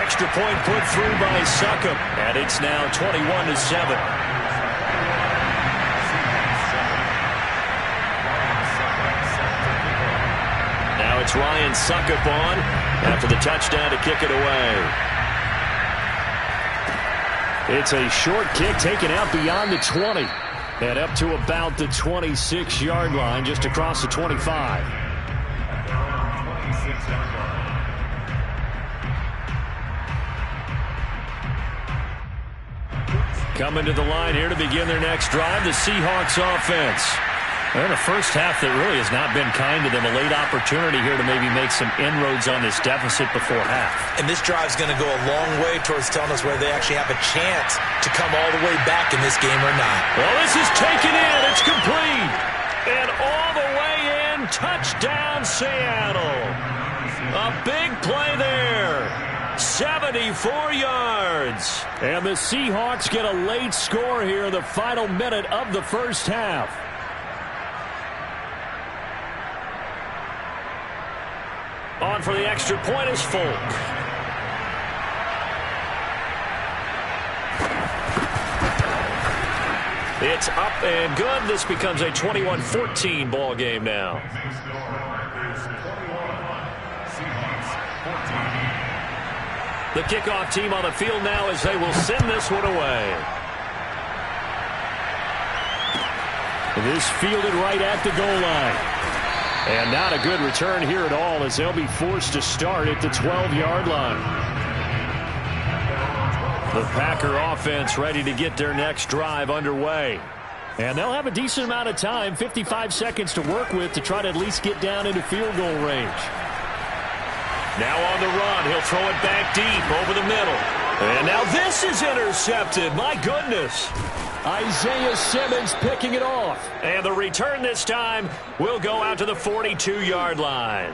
Extra point put through by Succop. And it's now 21-7. It's Ryan Succop on after the touchdown to kick it away. It's a short kick taken out beyond the 20 and up to about the 26-yard line, just across the 25. Coming to the line here to begin their next drive, the Seahawks offense. And the first half that really has not been kind to them. A late opportunity here to maybe make some inroads on this deficit before half. And this drive's going to go a long way towards telling us whether they actually have a chance to come all the way back in this game or not. Well, this is taken in. It's complete. And all the way in. Touchdown, Seattle. A big play there. 74 yards. And the Seahawks get a late score here in the final minute of the first half. On for the extra point is Folk. It's up and good. This becomes a 21-14 ball game now. The kickoff team on the field now as they will send this one away. This fielded right at the goal line. And not a good return here at all, as they'll be forced to start at the 12-yard line. The Packer offense ready to get their next drive underway. And they'll have a decent amount of time, 55 seconds to work with, to try to at least get down into field goal range. Now on the run, he'll throw it back deep over the middle. And now this is intercepted. My goodness. Isaiah Simmons picking it off. And the return this time will go out to the 42-yard line.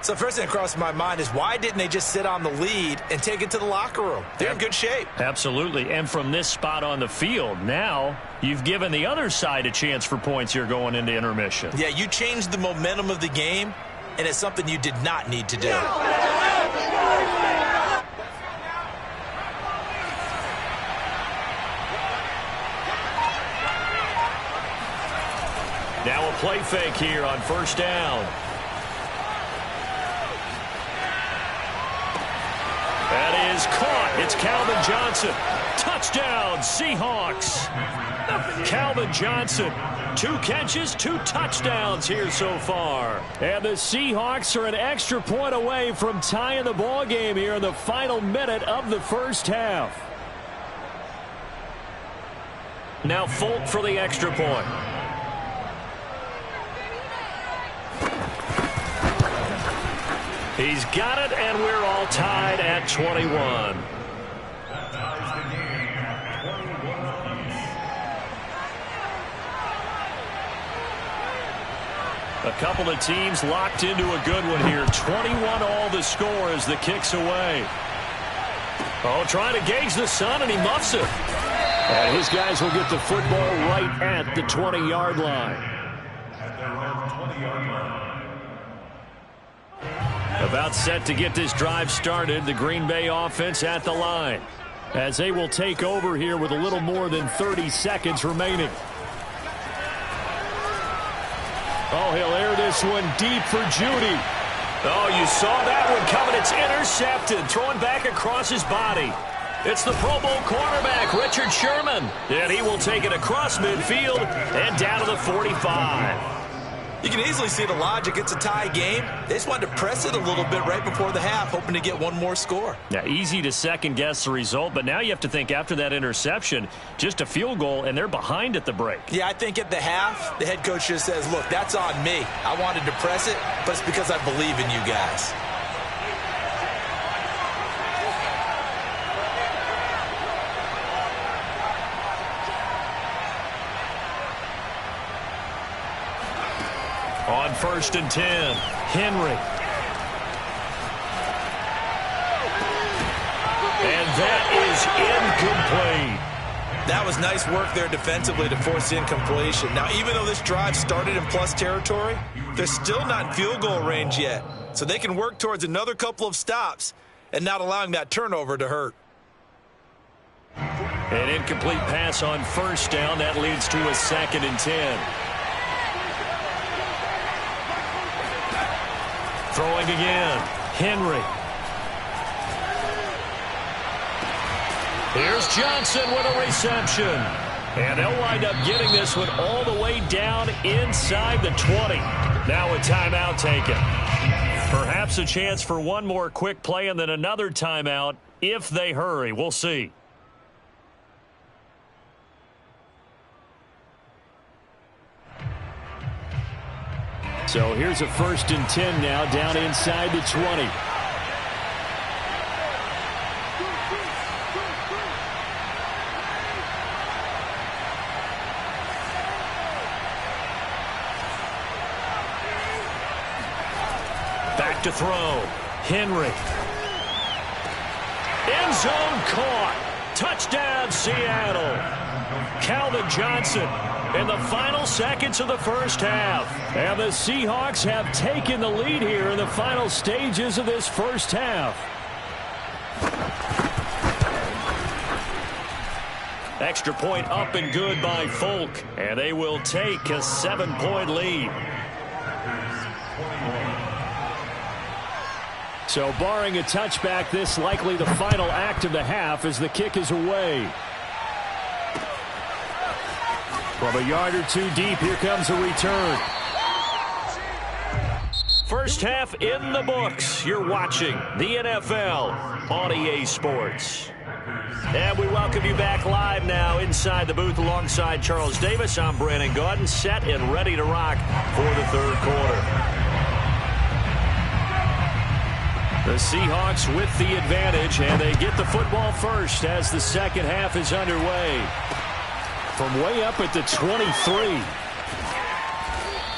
So first thing that crossed my mind is, why didn't they just sit on the lead and take it to the locker room? They're in good shape. Absolutely. And from this spot on the field, now you've given the other side a chance for points here going into intermission. Yeah, you changed the momentum of the game, and it's something you did not need to do. Now a play fake here on first down. That is caught. It's Calvin Johnson. Touchdown, Seahawks. Calvin Johnson, 2 catches, 2 touchdowns here so far. And the Seahawks are an extra point away from tying the ball game here in the final minute of the first half. Now Folk for the extra point. He's got it, and we're all tied at 21. That ties the game at 21 apiece. A couple of teams locked into a good one here. 21 all the score as the kick's away. Oh, trying to gauge the sun, and he muffs it. And his guys will get the football right at the 20-yard line. At their own 20-yard line. About set to get this drive started, the Green Bay offense at the line. As they will take over here with a little more than 30 seconds remaining. Oh, he'll air this one deep for Judy. Oh, you saw that one coming. It's intercepted, throwing back across his body. It's the Pro Bowl cornerback, Richard Sherman. And he will take it across midfield and down to the 45. You can easily see the logic. It's a tie game. They just wanted to press it a little bit right before the half, hoping to get one more score. Now, easy to second-guess the result, but now you have to think after that interception, just a field goal, and they're behind at the break. Yeah, I think at the half, the head coach just says, look, that's on me. I wanted to press it, but it's because I believe in you guys. On 1st and 10, Henry. And that is incomplete. That was nice work there defensively to force the incompletion. Now, even though this drive started in plus territory, they're still not in field goal range yet. So they can work towards another couple of stops and not allowing that turnover to hurt. An incomplete pass on first down. That leads to a 2nd and 10. Throwing again, Henry. Here's Johnson with a reception. And they'll wind up getting this one all the way down inside the 20. Now a timeout taken. Perhaps a chance for one more quick play and then another timeout if they hurry. We'll see. So here's a 1st and 10 now, down inside the 20. Back to throw. Henry. End zone caught. Touchdown, Seattle. Calvin Johnson in the final seconds of the first half. And the Seahawks have taken the lead here in the final stages of this first half. Extra point up and good by Folk. And they will take a 7-point lead. So barring a touchback, this likely the final act of the half as the kick is away. From a yard or two deep, here comes a return. First half in the books. You're watching the NFL on EA Sports. And we welcome you back live now inside the booth alongside Charles Davis. I'm Brandon Gaudin, set and ready to rock for the third quarter. The Seahawks with the advantage, and they get the football first as the second half is underway. From way up at the 23.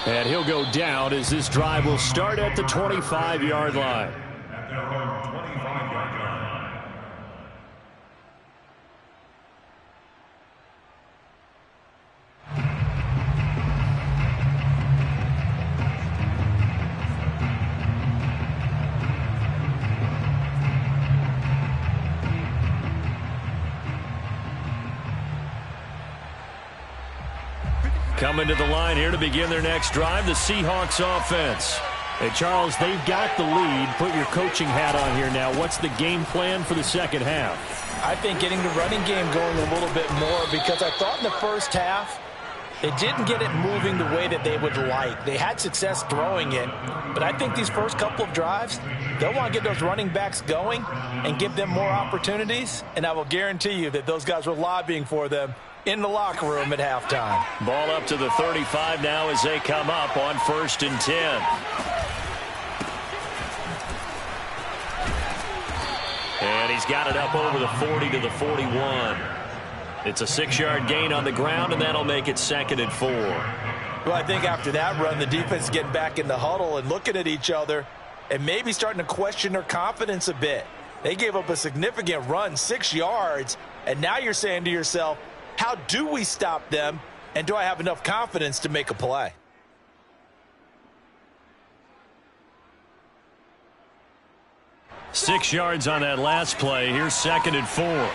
And he'll go down as this drive will start at the 25-yard line. At their own 25-yard line. Coming to the line here to begin their next drive, the Seahawks offense. Hey, Charles, they've got the lead. Put your coaching hat on here now. What's the game plan for the second half? I think getting the running game going a little bit more, because I thought in the first half they didn't get it moving the way that they would like. They had success throwing it, but I think these first couple of drives, they'll want to get those running backs going and give them more opportunities, and I will guarantee you that those guys were lobbying for them in the locker room at halftime. Ball up to the 35 now as they come up on 1st and 10. And he's got it up over the 40 to the 41. It's a 6-yard gain on the ground, and that'll make it 2nd and 4. Well, I think after that run, the defense is getting back in the huddle and looking at each other and maybe starting to question their confidence a bit. They gave up a significant run, 6 yards, and now you're saying to yourself, how do we stop them, and do I have enough confidence to make a play? Six yards on that last play. Here's 2nd and 4.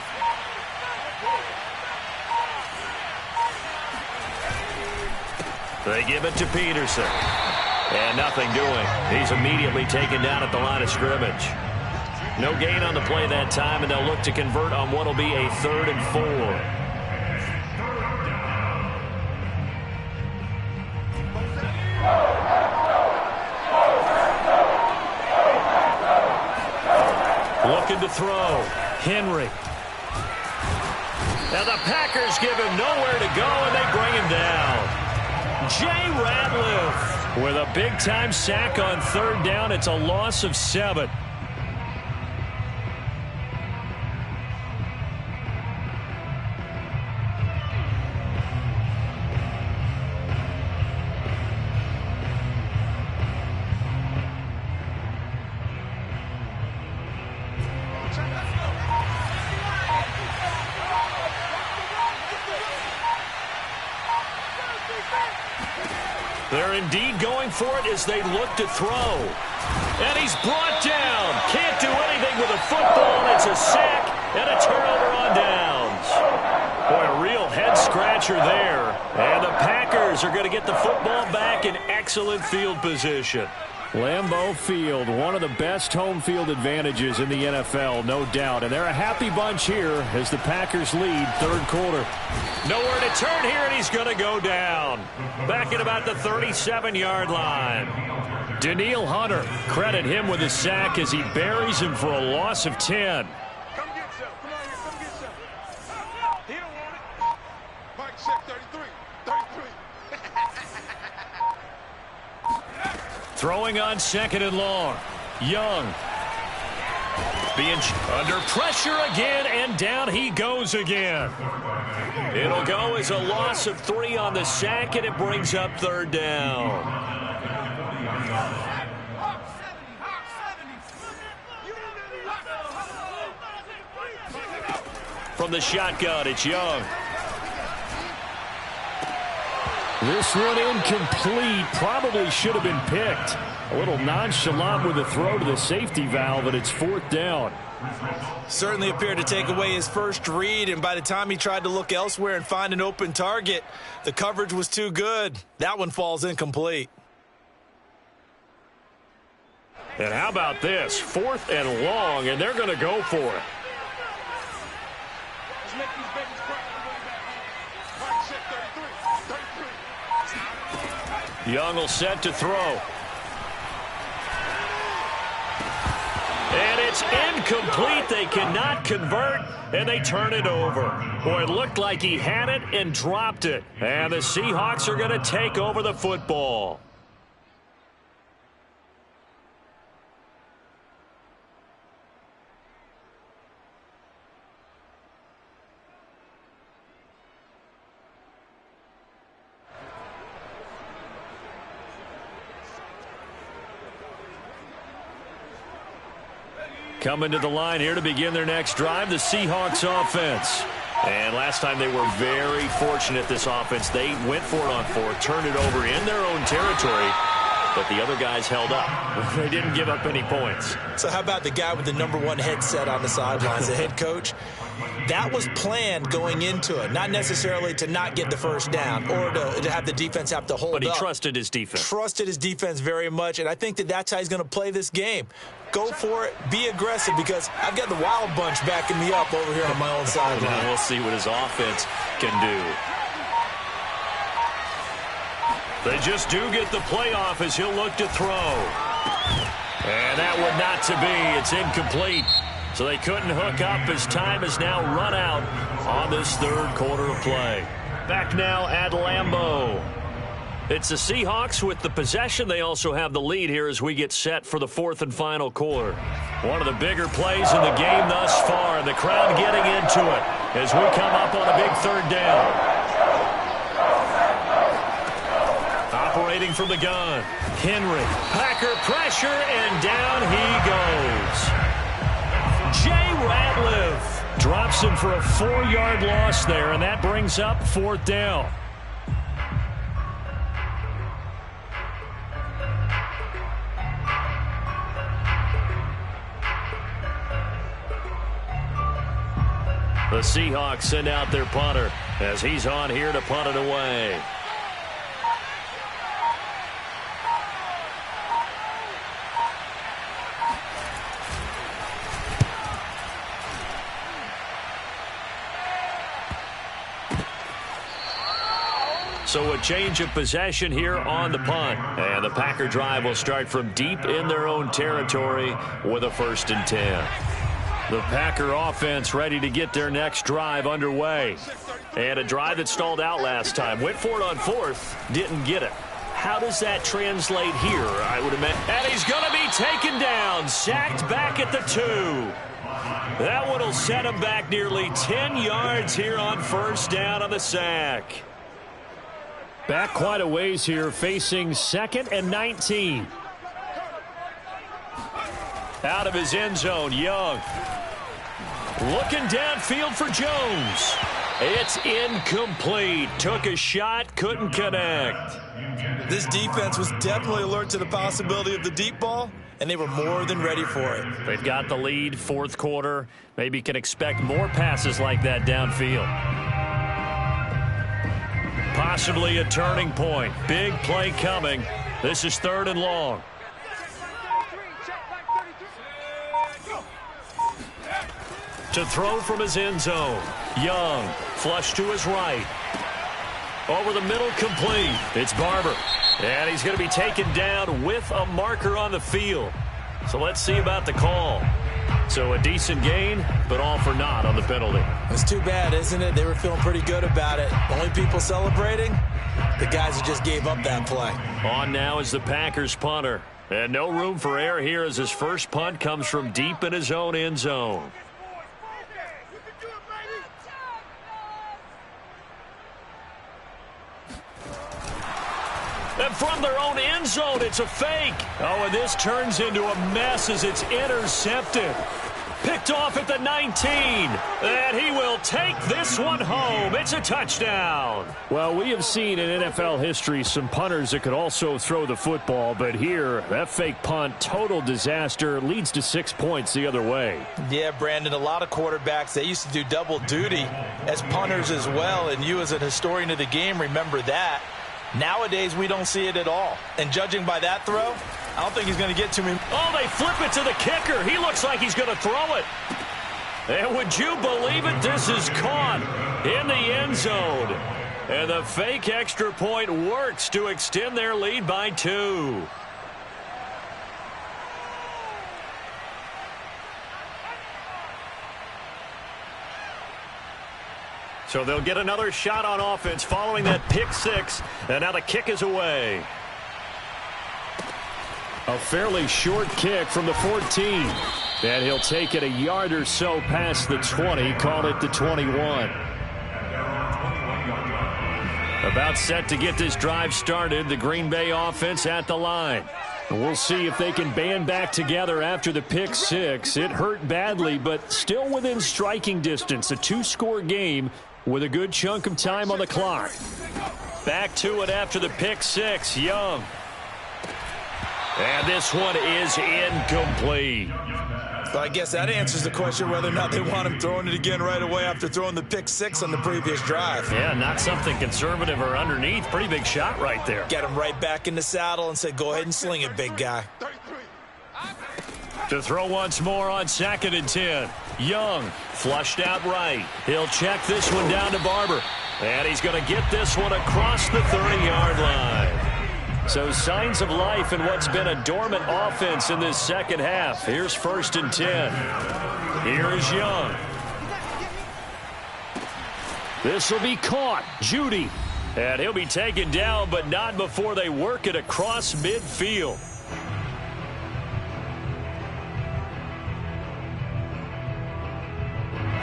They give it to Peterson. And nothing doing. He's immediately taken down at the line of scrimmage. No gain on the play that time, and they'll look to convert on what will be a 3rd and 4. Looking to throw. Henry. Now the Packers give him nowhere to go, and they bring him down. Jay Ratliff With a big-time sack on 3rd down, it's a loss of 7. They're indeed going for it as they look to throw. And he's brought down. Can't do anything with a football. It's a sack and a turnover on downs. Boy, a real head-scratcher there. And the Packers are going to get the football back in excellent field position. Lambeau Field, one of the best home field advantages in the NFL, no doubt. And they're a happy bunch here as the Packers lead 3rd quarter. Nowhere to turn here, and he's going to go down. Back at about the 37-yard line. Danielle Hunter, credit him with a sack as he buries him for a loss of 10. Come get some. Come on here. Come get some. He don't want it. Mike, check 33. 33. Throwing on 2nd and long. Young. Being under pressure again, and down he goes again. It'll go as a loss of 3 on the sack, and it brings up 3rd down. From the shotgun, it's Young. This one incomplete. Probably should have been picked. A little nonchalant with the throw to the safety valve, and it's 4th down. Certainly appeared to take away his first read, and by the time he tried to look elsewhere and find an open target, the coverage was too good. That one falls incomplete. And how about this? 4th and long, and they're going to go for it. Let's make these babies cry on the way back home. Mike, check 33. 33. Young will set to throw. It's incomplete. They cannot convert, and they turn it over. Boy, it looked like he had it and dropped it. And the Seahawks are going to take over the football. Coming to the line here to begin their next drive, the Seahawks offense. And last time they were very fortunate, this offense. They went for it on fourth, turned it over in their own territory, but the other guys held up. They didn't give up any points. So how about the guy with the #1 headset on the sidelines, the head coach? That was planned going into it, not necessarily to not get the first down or to have the defense have to hold up. But he trusted his defense. Trusted his defense very much, and I think that's how he's going to play this game. Go for it. Be aggressive, because I've got the wild bunch backing me up over here on my own sideline. We'll see what his offense can do. They just do get the playoff as he'll look to throw. And that would not to be. It's incomplete. So they couldn't hook up as time has now run out on this third quarter of play. Back now at Lambeau. It's the Seahawks with the possession. They also have the lead here as we get set for the fourth and final quarter. One of the bigger plays in the game thus far, and the crowd getting into it as we come up on a big third down. Operating from the gun, Henry. Packer pressure, and down he goes. Jay Ratliff drops him for a 4-yard loss there, and that brings up fourth down. The Seahawks send out their punter as he's on here to punt it away. So a change of possession here on the punt. And the Packer drive will start from deep in their own territory with a 1st and 10. The Packer offense ready to get their next drive underway. And a drive that stalled out last time. Went for it on fourth, didn't get it. How does that translate here, I would imagine? And he's going to be taken down, sacked back at the 2. That one will set him back nearly 10 yards here on 1st down on the sack. Back quite a ways here, facing 2nd and 19. Out of his end zone, Young. Looking downfield for Jones. It's incomplete. Took a shot, couldn't connect. This defense was definitely alert to the possibility of the deep ball, and they were more than ready for it. They've got the lead, fourth quarter. Maybe can expect more passes like that downfield. Possibly a turning point. Big play coming. This is 3rd and long. To throw from his end zone. Young, flush to his right. Over the middle, complete. It's Barber. And he's going to be taken down with a marker on the field. So let's see about the call. So a decent gain, but all for naught on the penalty. It's too bad, isn't it? They were feeling pretty good about it. Only people celebrating, the guys who just gave up that play. On now is the Packers punter. And no room for error here as his first punt comes from deep in his own end zone. And from their own end zone, it's a fake. Oh, and this turns into a mess as it's intercepted. Picked off at the 19. And he will take this one home. It's a touchdown. Well, we have seen in NFL history some punters that could also throw the football. But here, that fake punt, total disaster, leads to 6 points the other way. Yeah, Brandon, a lot of quarterbacks, they used to do double duty as punters as well. And you as an historian of the game remember that. Nowadays, we don't see it at all. And judging by that throw, I don't think he's going to get to me. Oh, they flip it to the kicker. He looks like he's going to throw it. And would you believe it? This is caught in the end zone. And the fake extra point works to extend their lead by 2. So they'll get another shot on offense following that pick six. And now the kick is away. A fairly short kick from the 14. And he'll take it a yard or so past the 20. Call it the 21. About set to get this drive started. The Green Bay offense at the line. We'll see if they can band back together after the pick six. It hurt badly, but still within striking distance. A two-score game with a good chunk of time on the clock. Back to it after the pick six. Young. And this one is incomplete. Well, I guess that answers the question whether or not they want him throwing it again right away after throwing the pick six on the previous drive. Yeah, not something conservative or underneath. Pretty big shot right there. Get him right back in the saddle and say, go ahead and sling it, big guy. To throw once more on 2nd and 10. Young flushed out right. He'll check this one down to Barber. And he's going to get this one across the 30-yard line. So signs of life in what's been a dormant offense in this second half. Here's 1st and 10. Here's Young. This will be caught. Judy. And he'll be taken down, but not before they work it across midfield.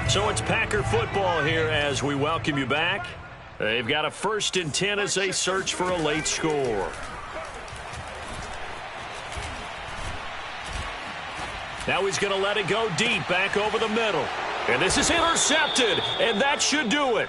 So it's Packer football here as we welcome you back. They've got a 1st and 10 as they search for a late score. Now he's going to let it go deep back over the middle. And this is intercepted, and that should do it.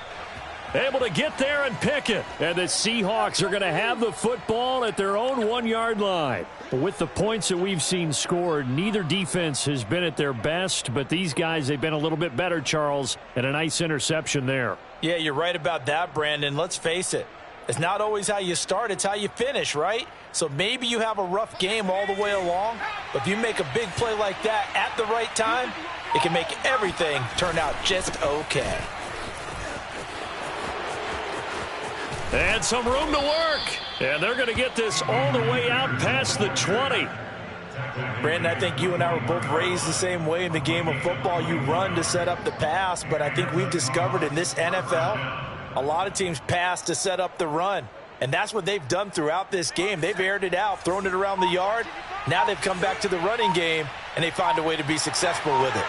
Able to get there and pick it. And the Seahawks are going to have the football at their own 1-yard line. With the points that we've seen scored, neither defense has been at their best, but these guys, they've been a little bit better, Charles, and a nice interception there. Yeah, you're right about that, Brandon. Let's face it. It's not always how you start, it's how you finish, right? So maybe you have a rough game all the way along, but if you make a big play like that at the right time, it can make everything turn out just okay. And some room to work. And they're going to get this all the way out past the 20. Brandon, I think you and I were both raised the same way in the game of football. You run to set up the pass, but I think we've discovered in this NFL, a lot of teams pass to set up the run. And that's what they've done throughout this game. They've aired it out, thrown it around the yard. Now they've come back to the running game, and they find a way to be successful with it.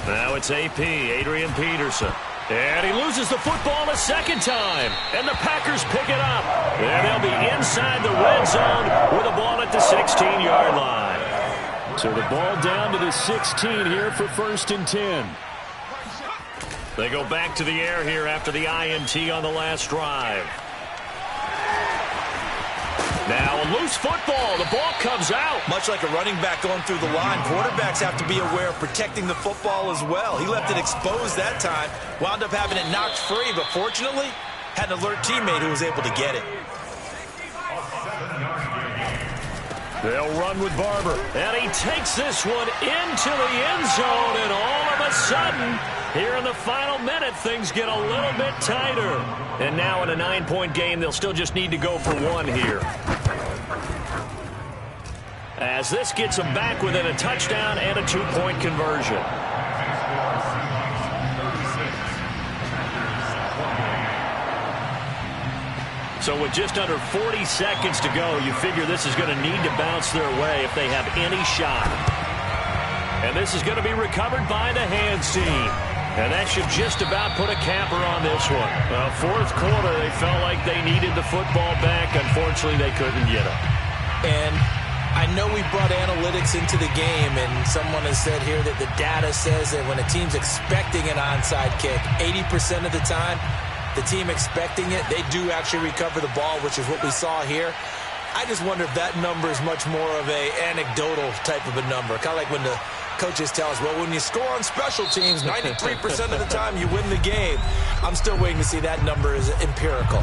Now it's AP, Adrian Peterson. And he loses the football a second time. And the Packers pick it up. And they'll be inside the red zone with a ball at the 16-yard line. So the ball down to the 16 here for 1st and 10. They go back to the air here after the INT on the last drive. Now a loose football. The ball comes out. Much like a running back going through the line, quarterbacks have to be aware of protecting the football as well. He left it exposed that time, wound up having it knocked free, but fortunately had an alert teammate who was able to get it. They'll run with Barber. And he takes this one into the end zone, and all of a sudden, here in the final minute, things get a little bit tighter. And now in a 9-point game, they'll still just need to go for one here. As this gets them back within a touchdown and a 2-point conversion. So with just under 40 seconds to go, you figure this is going to need to bounce their way if they have any shot. And this is going to be recovered by the hands team. And that should just about put a capper on this one. Well, 4th quarter, they felt like they needed the football back. Unfortunately, they couldn't get it. And I know we brought analytics into the game, and someone has said here that the data says that when a team's expecting an onside kick, 80% of the time, the team expecting it, they do actually recover the ball, which is what we saw here. I just wonder if that number is much more of a anecdotal type of a number. Kind of like when the coaches tell us, well, when you score on special teams, 93% of the time you win the game. I'm still waiting to see that number is empirical.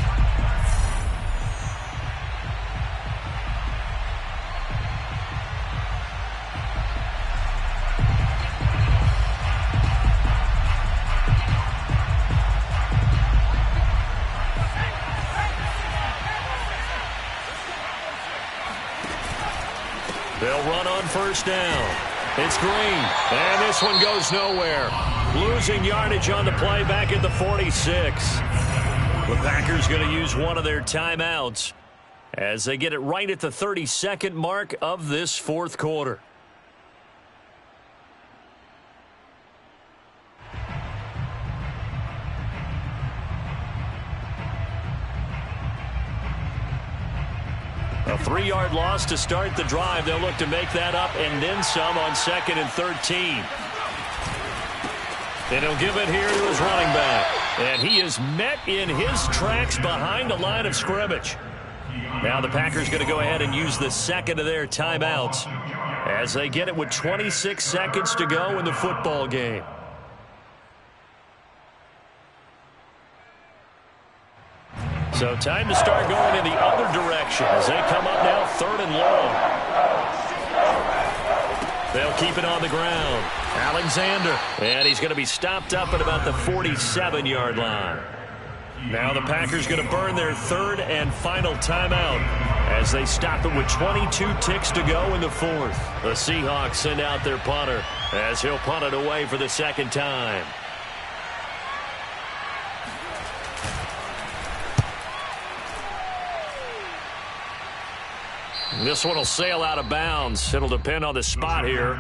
They'll run on 1st down. It's Green, and this one goes nowhere. Losing yardage on the play back at the 46. The Packers going to use one of their timeouts as they get it right at the 32nd mark of this fourth quarter. A 3-yard loss to start the drive. They'll look to make that up and then some on 2nd and 13. And he'll give it here to his running back. And he is met in his tracks behind the line of scrimmage. Now the Packers going to go ahead and use the second of their timeouts as they get it with 26 seconds to go in the football game. So time to start going in the other direction as they come up now 3rd and long. They'll keep it on the ground. Alexander. And he's going to be stopped up at about the 47-yard line. Now the Packers going to burn their 3rd and final timeout as they stop it with 22 ticks to go in the 4th. The Seahawks send out their punter as he'll punt it away for the 2nd time. This one will sail out of bounds. It'll depend on the spot here.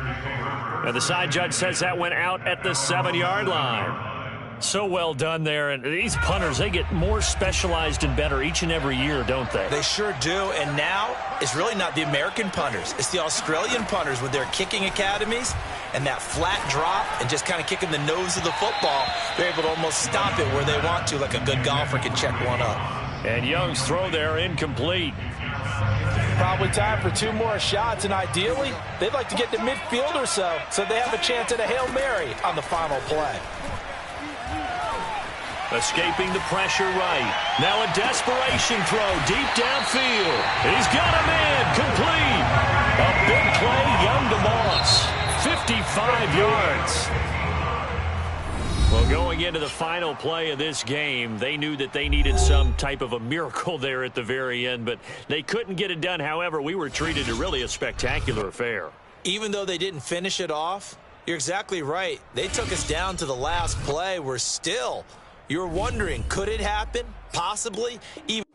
And the side judge says that went out at the 7-yard line. So well done there. And these punters, they get more specialized and better each and every year, don't they? They sure do. And now it's really not the American punters. It's the Australian punters with their kicking academies and that flat drop and just kind of kicking the nose of the football. They're able to almost stop it where they want to, like a good golfer can check one up. And Young's throw there incomplete. Probably time for 2 more shots, and ideally, they'd like to get to midfield or so they have a chance at a Hail Mary on the final play. Escaping the pressure right. Now a desperation throw deep downfield. He's got a man complete. A big play, Young to Moss. 55 yards. Well, going into the final play of this game, they knew that they needed some type of a miracle there at the very end, but they couldn't get it done. However, we were treated to really a spectacular affair. Even though they didn't finish it off, you're exactly right. They took us down to the last play. You're wondering, could it happen? Possibly. Even